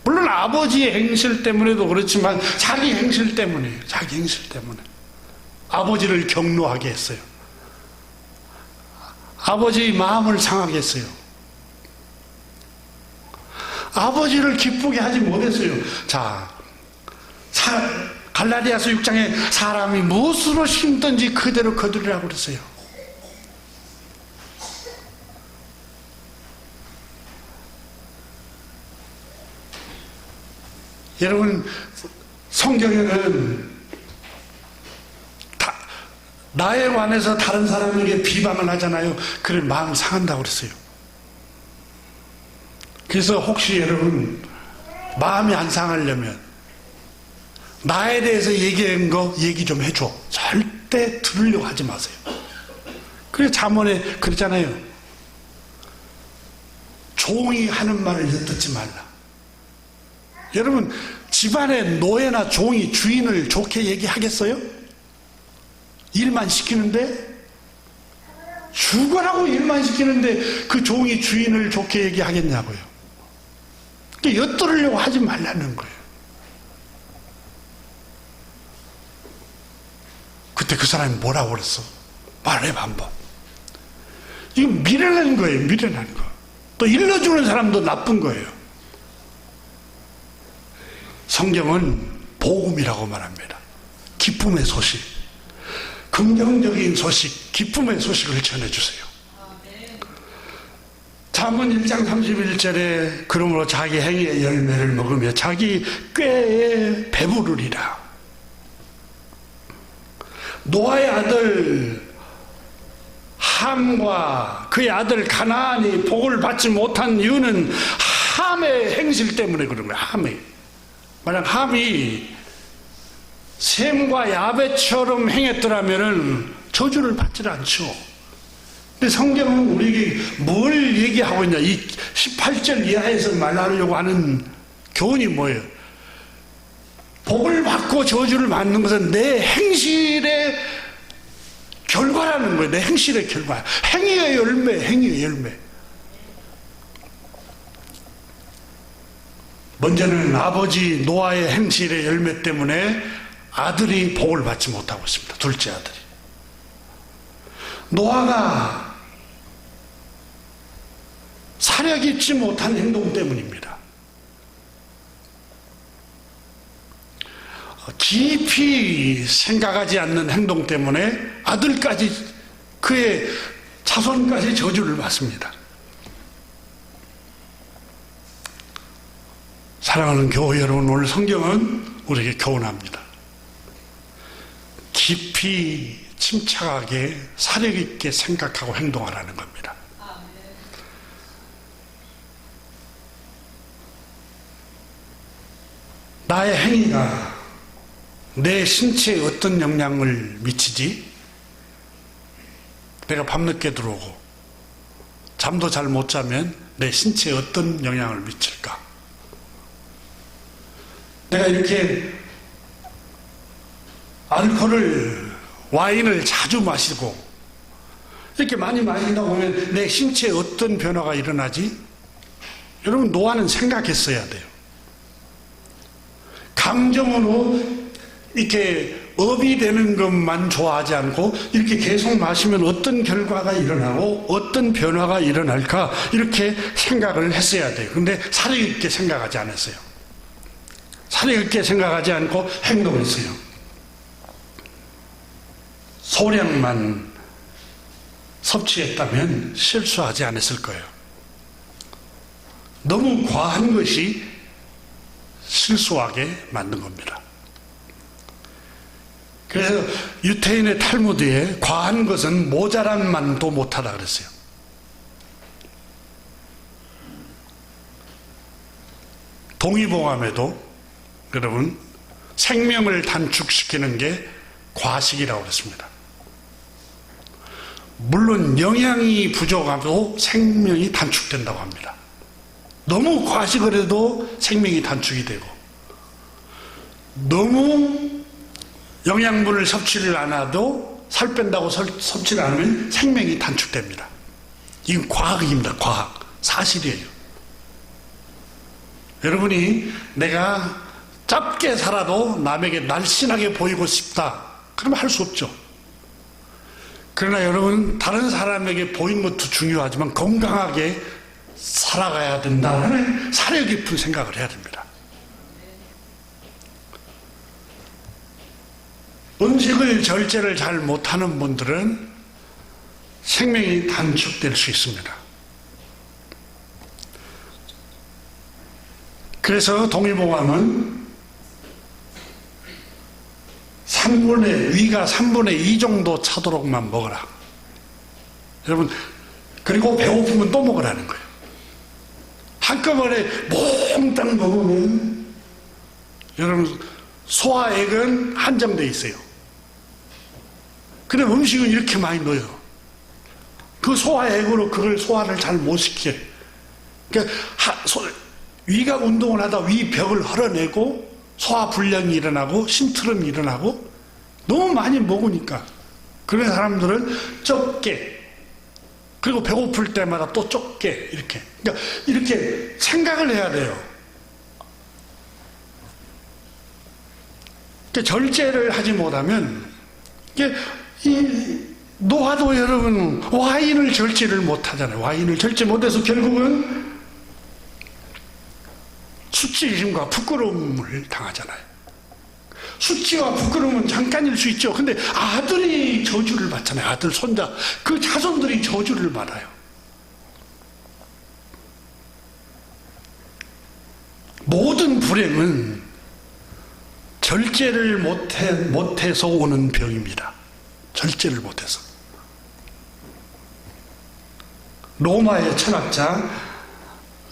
물론 아버지의 행실 때문에도 그렇지만 자기 행실 때문이에요. 자기 행실 때문에. 아버지를 경노하게 했어요. 아버지의 마음을 상하게 했어요. 아버지를 기쁘게 하지 못했어요. 자, 갈라디아서 6장에 사람이 무엇으로 심든지 그대로 거두리라고 그랬어요. 여러분, 성경에는 나에 관해서 다른 사람에게 비방을 하잖아요. 그래 마음 상한다고 그랬어요. 그래서 혹시 여러분 마음이 안 상하려면 나에 대해서 얘기한 거 얘기 좀 해줘. 절대 들으려고 하지 마세요. 그래 잠언에 그러잖아요. 종이 하는 말을 엿듣지 말라. 여러분 집안의 노예나 종이 주인을 좋게 얘기하겠어요? 일만 시키는데 죽어라고 일만 시키는데 그 종이 주인을 좋게 얘기하겠냐고요. 엿들으려고 하지 말라는 거예요. 그때 그 사람이 뭐라고 그랬어? 말해봐 한번. 이거 미련한 거예요. 미련한 거. 또 일러주는 사람도 나쁜 거예요. 성경은 복음이라고 말합니다. 기쁨의 소식. 긍정적인 소식, 기쁨의 소식을 전해주세요. 잠언 1장 31절에 그러므로 자기 행위의 열매를 먹으며 자기 꾀에 배부르리라. 노아의 아들 함과 그의 아들 가나안이 복을 받지 못한 이유는 함의 행실 때문에 그런 거예요. 만약 함이 셈과 야벳처럼 행했더라면 저주를 받질 않죠. 근데 성경은 우리에게 뭘 얘기하고 있냐? 이 18절 이하에서 말하려고 하는 교훈이 뭐예요? 복을 받고 저주를 받는 것은 내 행실의 결과라는 거예요. 내 행실의 결과. 행위의 열매, 행위의 열매. 먼저는 아버지 노아의 행실의 열매 때문에 아들이 복을 받지 못하고 있습니다. 둘째 아들이. 노아가 사려 깊지 못한 행동 때문입니다. 깊이 생각하지 않는 행동 때문에 아들까지 그의 자손까지 저주를 받습니다. 사랑하는 교회 여러분, 오늘 성경은 우리에게 교훈합니다. 깊이 침착하게 사력 있게 생각하고 행동하라는 겁니다. 나의 행위가 내 신체에 어떤 영향을 미치지? 내가 밤늦게 들어오고 잠도 잘 못 자면 내 신체에 어떤 영향을 미칠까? 내가 이렇게 알코올을, 와인을 자주 마시고 이렇게 많이 마신다 보면 내 신체에 어떤 변화가 일어나지? 여러분, 노아는 생각했어야 돼요. 감정으로 이렇게 업이 되는 것만 좋아하지 않고 이렇게 계속 마시면 어떤 결과가 일어나고 어떤 변화가 일어날까 이렇게 생각을 했어야 돼요. 근데 사려 있게 생각하지 않았어요. 사려 있게 생각하지 않고 행동했어요. 소량만 섭취했다면 실수하지 않았을 거예요. 너무 과한 것이 실수하게 만든 겁니다. 그래서 유태인의 탈무드에 과한 것은 모자란 만도 못하다 그랬어요. 동의보감에도 여러분 생명을 단축시키는 게 과식이라고 그랬습니다. 물론 영양이 부족하고 생명이 단축된다고 합니다. 너무 과식을 해도 생명이 단축이 되고 너무 영양분을 섭취를 안 해도 살 뺀다고 섭취를 안 하면 생명이 단축됩니다. 이건 과학입니다. 과학. 사실이에요. 여러분이 내가 짧게 살아도 남에게 날씬하게 보이고 싶다. 그러면 할 수 없죠. 그러나 여러분 다른 사람에게 보이는 것도 중요하지만 건강하게 살아가야 된다는 사려 깊은 생각을 해야 됩니다. 음식을 절제를 잘 못하는 분들은 생명이 단축될 수 있습니다. 그래서 동의보감은 위가 3분의 2 정도 차도록만 먹어라. 여러분, 그리고 배고프면 또 먹으라는 거예요. 한꺼번에 몽땅 먹으면 여러분 소화액은 한정되어 있어요. 근데 음식은 이렇게 많이 넣어요. 그 소화액으로 그걸 소화를 잘 못 시켜요. 그러니까 위가 운동을 하다 위벽을 헐어내고 소화불량이 일어나고 심트름이 일어나고 너무 많이 먹으니까 그런 사람들은 적게 그리고 배고플 때마다 또 적게 이렇게 그러니까 이렇게 생각을 해야 돼요. 그러니까 절제를 하지 못하면 이 노화도 여러분 와인을 절제를 못하잖아요. 와인을 절제 못해서 결국은 수치심과 부끄러움을 당하잖아요. 수치와 부끄러움은 잠깐일 수 있죠. 근데 아들이 저주를 받잖아요. 아들, 손자, 그 자손들이 저주를 받아요. 모든 불행은 절제를 못해서 오는 병입니다. 절제를 못해서. 로마의 철학자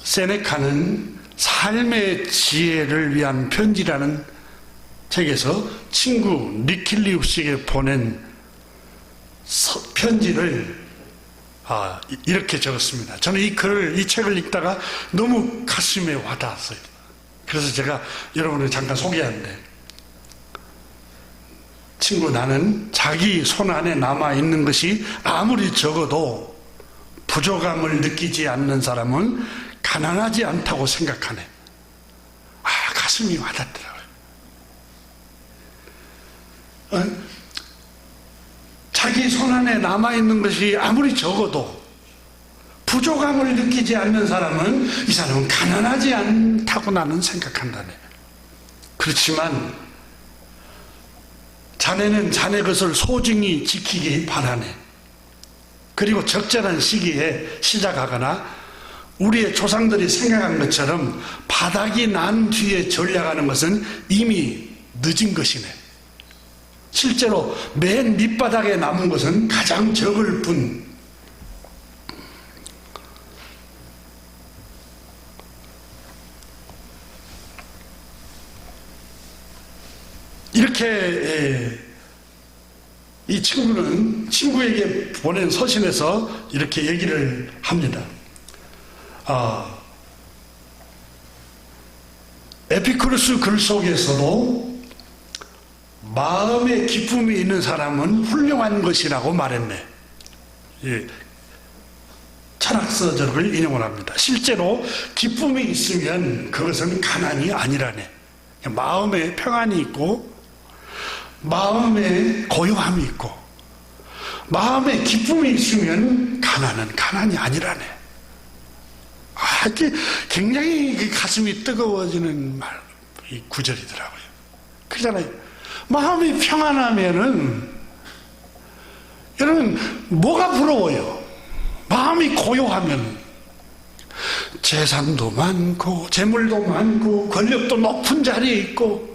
세네카는 삶의 지혜를 위한 편지라는 책에서 친구 니킬리우스에게 보낸 편지를 이렇게 적었습니다. 저는 이 책을 읽다가 너무 가슴에 와닿았어요. 그래서 제가 여러분을 잠깐 소개하는데, 친구, 나는 자기 손 안에 남아있는 것이 아무리 적어도 부족함을 느끼지 않는 사람은 가난하지 않다고 생각하네. 가슴이 와닿더라고요. 자기 손 안에 남아있는 것이 아무리 적어도 부족함을 느끼지 않는 사람은 이 사람은 가난하지 않다고 나는 생각한다네. 그렇지만 자네는 자네 것을 소중히 지키기 바라네. 그리고 적절한 시기에 시작하거나 우리의 조상들이 생각한 것처럼 바닥이 난 뒤에 전략하는 것은 이미 늦은 것이네. 실제로 맨 밑바닥에 남은 것은 가장 적을 뿐. 이렇게 이 친구에게 보낸 서신에서 이렇게 얘기를 합니다. 에피쿠르스 글 속에서도 마음에 기쁨이 있는 사람은 훌륭한 것이라고 말했네. 철학서적을 인용을 합니다. 실제로 기쁨이 있으면 그것은 가난이 아니라네. 마음에 평안이 있고 마음에 고요함이 있고 마음에 기쁨이 있으면 가난은 가난이 아니라네. 굉장히 가슴이 뜨거워지는 이 구절이더라고요. 그러잖아요. 마음이 평안하면은 여러분 뭐가 부러워요? 마음이 고요하면 재산도 많고 재물도 많고 권력도 높은 자리에 있고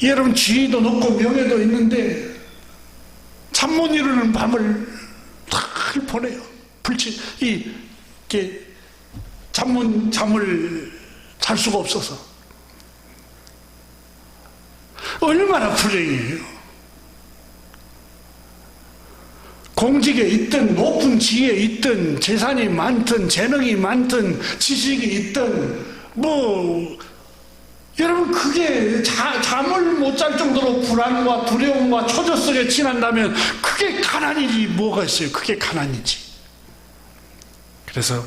여러분 지위도 높고 명예도 있는데 잠 못 이루는 밤을 탁 보내요. 이게 잠을 잘 수가 없어서 얼마나 불행해요. 공직에 있든 높은 지위에 있든 재산이 많든 재능이 많든 지식이 있든 여러분 그게 잠을 못 잘 정도로 불안과 두려움과 초조 속에 지난다면 그게 가난이지 뭐가 있어요. 그게 가난이지. 그래서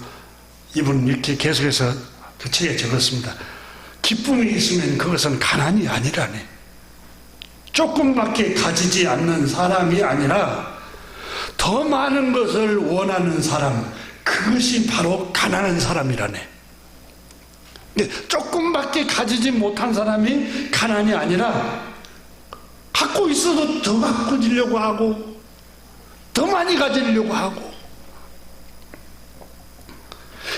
이분은 이렇게 계속해서 그 책에 적었습니다. 기쁨이 있으면 그것은 가난이 아니라네. 조금밖에 가지지 않는 사람이 아니라 더 많은 것을 원하는 사람, 그것이 바로 가난한 사람이라네. 근데 조금밖에 가지지 못한 사람이 가난이 아니라 갖고 있어도 더 가지려고 하고 더 많이 가지려고 하고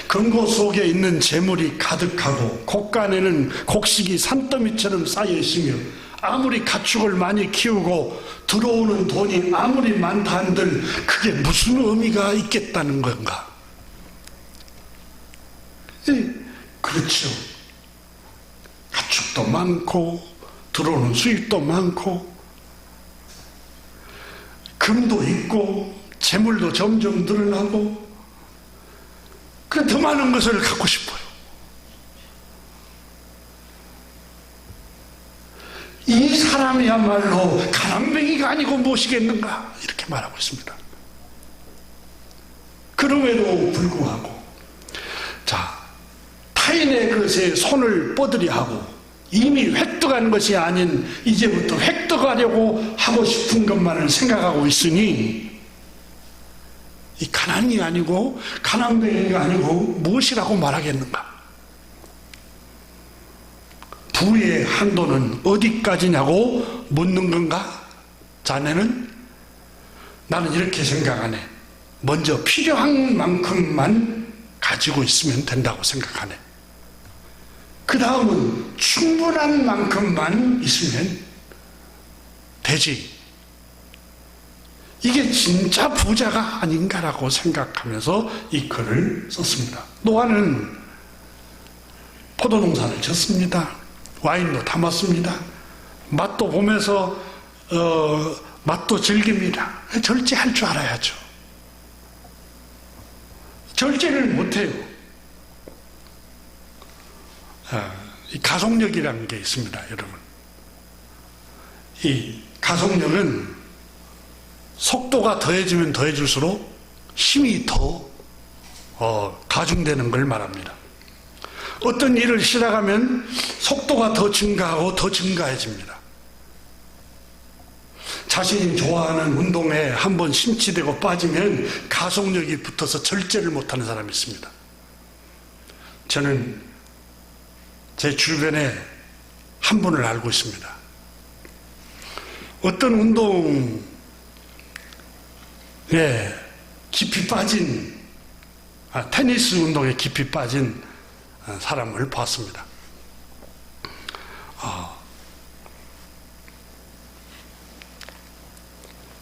금고 속에 있는 재물이 가득하고 곳간에는 곡식이 산더미처럼 쌓여 있으며 아무리 가축을 많이 키우고 들어오는 돈이 아무리 많다 한들 그게 무슨 의미가 있겠다는 건가? 그렇죠. 가축도 많고 들어오는 수입도 많고 금도 있고 재물도 점점 늘어나고 그래 더 많은 것을 갖고 싶어요. 이 사람이야말로 가난뱅이가 아니고 무엇이겠는가 이렇게 말하고 있습니다. 그럼에도 불구하고 타인의 것에 손을 뻗으려 하고 이미 획득한 것이 아닌 이제부터 획득하려고 하고 싶은 것만을 생각하고 있으니 이 가난이 아니고 가난뱅이가 아니고 무엇이라고 말하겠는가? 부의 한도는 어디까지냐고 묻는 건가? 자네는? 나는 이렇게 생각하네. 먼저 필요한 만큼만 가지고 있으면 된다고 생각하네. 그 다음은 충분한 만큼만 있으면 되지. 이게 진짜 부자가 아닌가라고 생각하면서 이 글을 썼습니다. 노아는 포도농사를 졌습니다. 와인도 담았습니다. 맛도 보면서 맛도 즐깁니다. 절제할 줄 알아야죠. 절제를 못해요. 이 가속력이라는 게 있습니다, 여러분. 이 가속력은 속도가 더해지면 더해질수록 힘이 더 가중되는 걸 말합니다. 어떤 일을 시작하면 속도가 더 증가하고 더 증가해집니다. 자신이 좋아하는 운동에 한번 심취되고 빠지면 가속력이 붙어서 절제를 못하는 사람이 있습니다. 저는 제 주변에 한 분을 알고 있습니다. 어떤 운동에 깊이 빠진 테니스 운동에 깊이 빠진 사람을 봤습니다.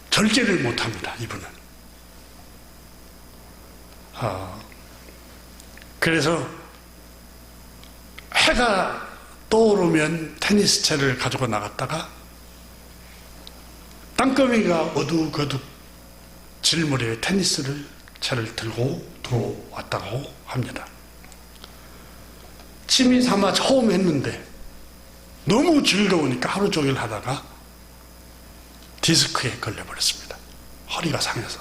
절제를 못합니다, 이분은. 그래서 해가 떠오르면 테니스채를 가지고 나갔다가 땅거미가 어둑어둑 질무렵에 테니스채를 들고 들어왔다고 합니다. 취미 삼아 처음 했는데 너무 즐거우니까 하루 종일 하다가 디스크에 걸려버렸습니다. 허리가 상해서.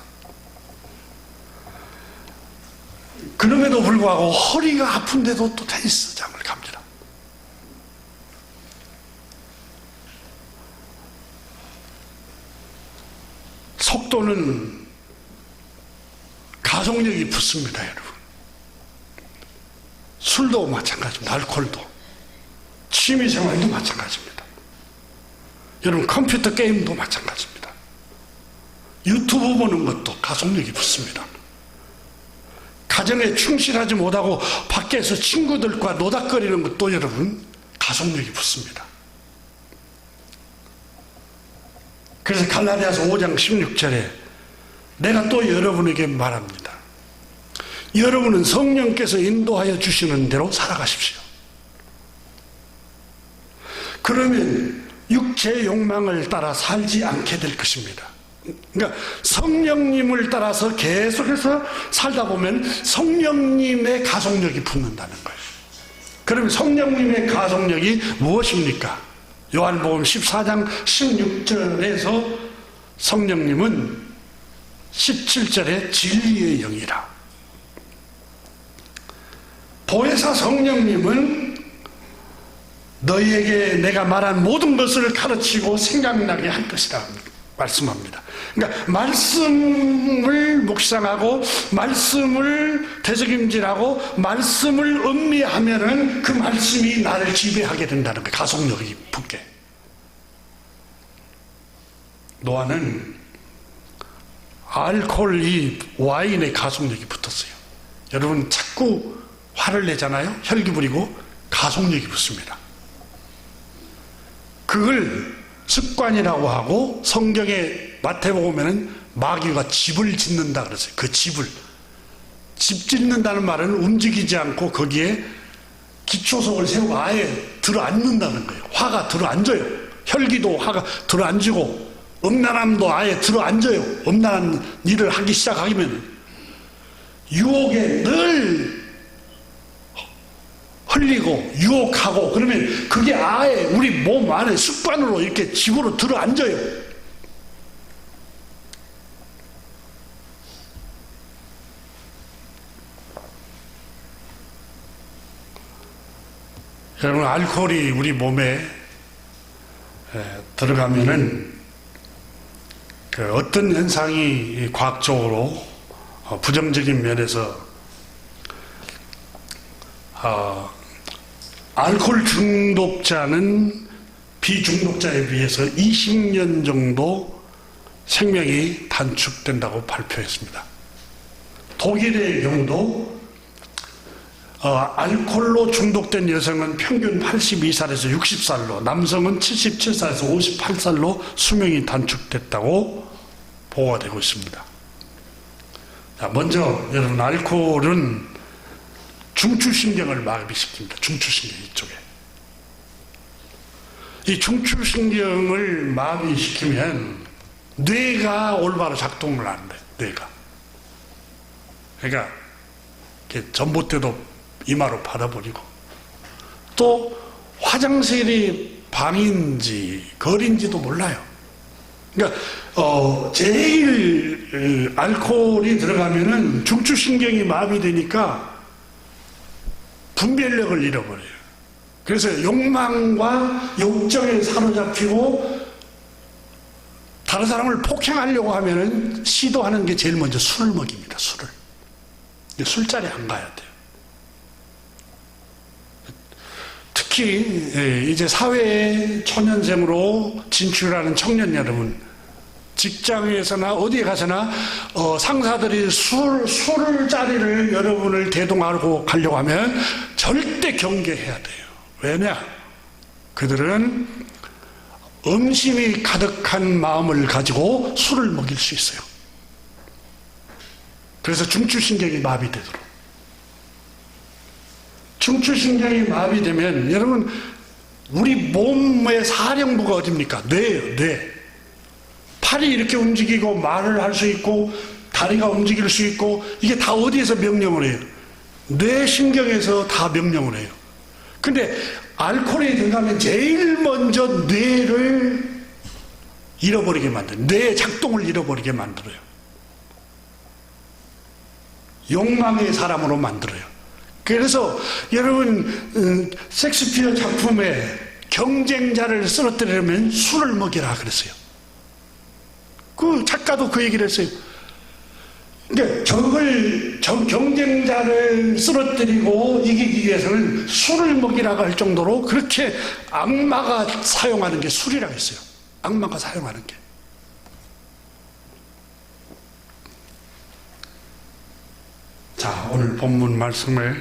그럼에도 불구하고 허리가 아픈데도 또 테니스장을 갑니다. 속도는 가속력이 붙습니다, 여러분. 술도 마찬가지입니다. 알코올도. 취미생활도 마찬가지입니다. 여러분 컴퓨터 게임도 마찬가지입니다. 유튜브 보는 것도 가속력이 붙습니다. 가정에 충실하지 못하고 밖에서 친구들과 노닥거리는 것도 여러분 가속력이 붙습니다. 그래서 갈라디아서 5장 16절에 내가 또 여러분에게 말합니다. 여러분은 성령께서 인도하여 주시는 대로 살아가십시오. 그러면 육체의 욕망을 따라 살지 않게 될 것입니다. 그러니까 성령님을 따라서 계속해서 살다 보면 성령님의 가속력이 붙는다는 거예요. 그러면 성령님의 가속력이 무엇입니까? 요한복음 14장 16절에서 성령님은 17절에 진리의 영이라. 보혜사 성령님은 너희에게 내가 말한 모든 것을 가르치고 생각나게 할 것이라 말씀합니다. 그러니까 말씀을 묵상하고 말씀을 되새김질하고 말씀을 음미하면은 그 말씀이 나를 지배하게 된다는 거예요. 가속력이 붙게. 노아는 알코올이 와인에 가속력이 붙었어요. 여러분 자꾸 화를 내잖아요. 혈기 부리고 가속력이 붙습니다. 그걸 습관이라고 하고 성경에 마태복음에는 마귀가 집을 짓는다 그랬어요. 그 집을. 집 짓는다는 말은 움직이지 않고 거기에 기초석을 세우고 아예 들어앉는다는 거예요. 화가 들어앉아요. 혈기도 화가 들어앉고 음란함도 아예 들어앉아요. 음란한 일을 하기 시작하면 유혹에 늘 흘리고 유혹하고 그러면 그게 아예 우리 몸 안에 습관으로 이렇게 집으로 들어앉아요. 여러분 알코올이 우리 몸에 들어가면은 그 어떤 현상이 과학적으로 부정적인 면에서 알코올 중독자는 비중독자에 비해서 20년 정도 생명이 단축된다고 발표했습니다. 독일의 경우도 알코올로 중독된 여성은 평균 82살에서 60살로, 남성은 77살에서 58살로 수명이 단축됐다고 보고가 되고 있습니다. 자, 먼저 여러분 알코올은 중추신경을 마비시킵니다. 중추신경 이쪽에. 이 중추신경을 마비시키면 뇌가 올바로 작동을 안 돼. 뇌가. 그러니까 이렇게 전봇대도 이마로 받아버리고 또 화장실이 방인지 거리인지도 몰라요. 그러니까 제일 알코올이 들어가면은 중추신경이 마비되니까 분별력을 잃어버려요. 그래서 욕망과 욕정에 사로잡히고 다른 사람을 폭행하려고 하면은 시도하는 게 제일 먼저 술을 먹입니다. 술을. 술자리 안 가야 돼요. 특히 이제 사회에 초년생으로 진출하는 청년 여러분, 직장에서나 어디에 가서나 상사들이 술자리를 여러분을 대동하고 가려고 하면 절대 경계해야 돼요. 왜냐? 그들은 음심이 가득한 마음을 가지고 술을 먹일 수 있어요. 그래서 중추신경이 마비되도록. 중추신경이 마비되면 여러분 우리 몸의 사령부가 어딥니까? 뇌예요. 뇌. 팔이 이렇게 움직이고 말을 할 수 있고 다리가 움직일 수 있고 이게 다 어디에서 명령을 해요? 뇌신경에서 다 명령을 해요. 근데 알코올이 들어가면 제일 먼저 뇌를 잃어버리게 만들어요. 뇌의 작동을 잃어버리게 만들어요. 욕망의 사람으로 만들어요. 그래서 여러분 셰익스피어 작품에 경쟁자를 쓰러뜨리려면 술을 먹이라 그랬어요. 그 작가도 그 얘기를 했어요. 그러니까 경쟁자를 쓰러뜨리고 이기기 위해서는 술을 먹이라고 할 정도로 그렇게 악마가 사용하는 게 술이라고 했어요. 악마가 사용하는 게. 자, 오늘 본문 말씀에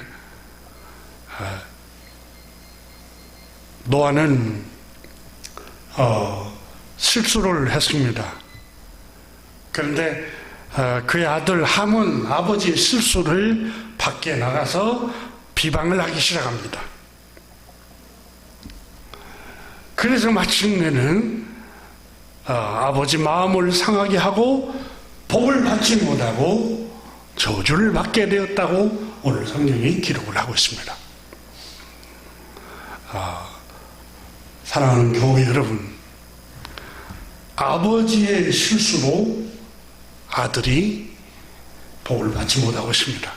노아는 실수를 했습니다. 그런데 그의 아들 함은 아버지의 실수를 밖에 나가서 비방을 하기 시작합니다. 그래서 마침내는 아버지 마음을 상하게 하고 복을 받지 못하고 저주를 받게 되었다고 오늘 성경이 기록을 하고 있습니다. 사랑하는 교회 여러분, 아버지의 실수로 아들이 복을 받지 못하고 있습니다.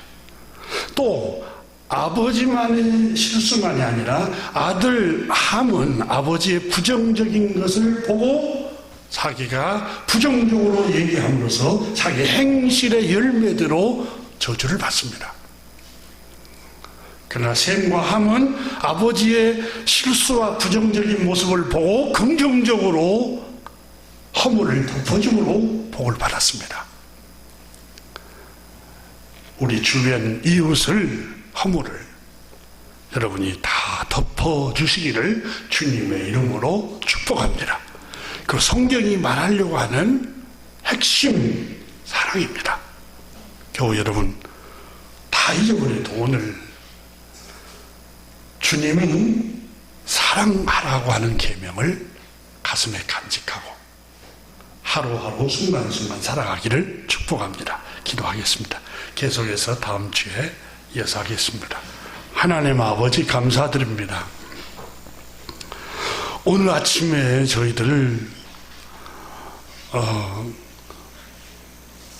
또 아버지만의 실수만이 아니라 아들 함은 아버지의 부정적인 것을 보고 자기가 부정적으로 얘기함으로써 자기 행실의 열매대로 저주를 받습니다. 그러나 셈과 함은 아버지의 실수와 부정적인 모습을 보고 긍정적으로 허물을 덮어줌으로 복을 받았습니다. 우리 주변 이웃을 허물을 여러분이 다 덮어주시기를 주님의 이름으로 축복합니다. 그 성경이 말하려고 하는 핵심 사랑입니다. 교우 여러분, 다 잊어버려도 오늘 주님은 사랑하라고 하는 계명을 가슴에 간직하고 하루하루 순간순간 살아가기를 축복합니다. 기도하겠습니다. 계속해서 다음 주에 이어서 하겠습니다. 하나님 아버지 감사드립니다. 오늘 아침에 저희들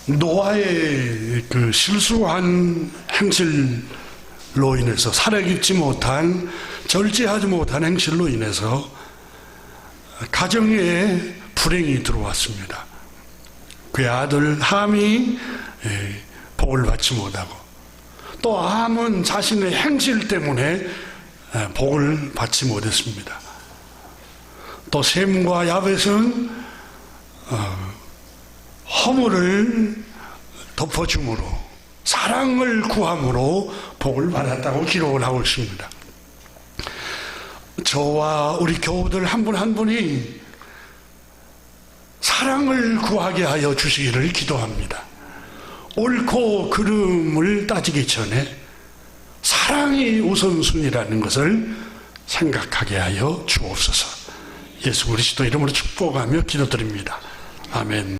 노아의 그 실수한 행실로 인해서 살아있지 못한, 절제하지 못한 행실로 인해서 가정에 불행이 들어왔습니다. 그의 아들 함이 복을 받지 못하고, 또 함은 자신의 행실 때문에 복을 받지 못했습니다. 또 셈과 야벳은 허물을 덮어줌으로, 사랑을 구함으로 복을 받았다고 기록을 하고 있습니다. 저와 우리 교우들 한 분 한 분이 사랑을 구하게 하여 주시기를 기도합니다. 옳고 그름을 따지기 전에 사랑이 우선순위라는 것을 생각하게 하여 주옵소서. 예수 그리스도 이름으로 축복하며 기도드립니다. 아멘.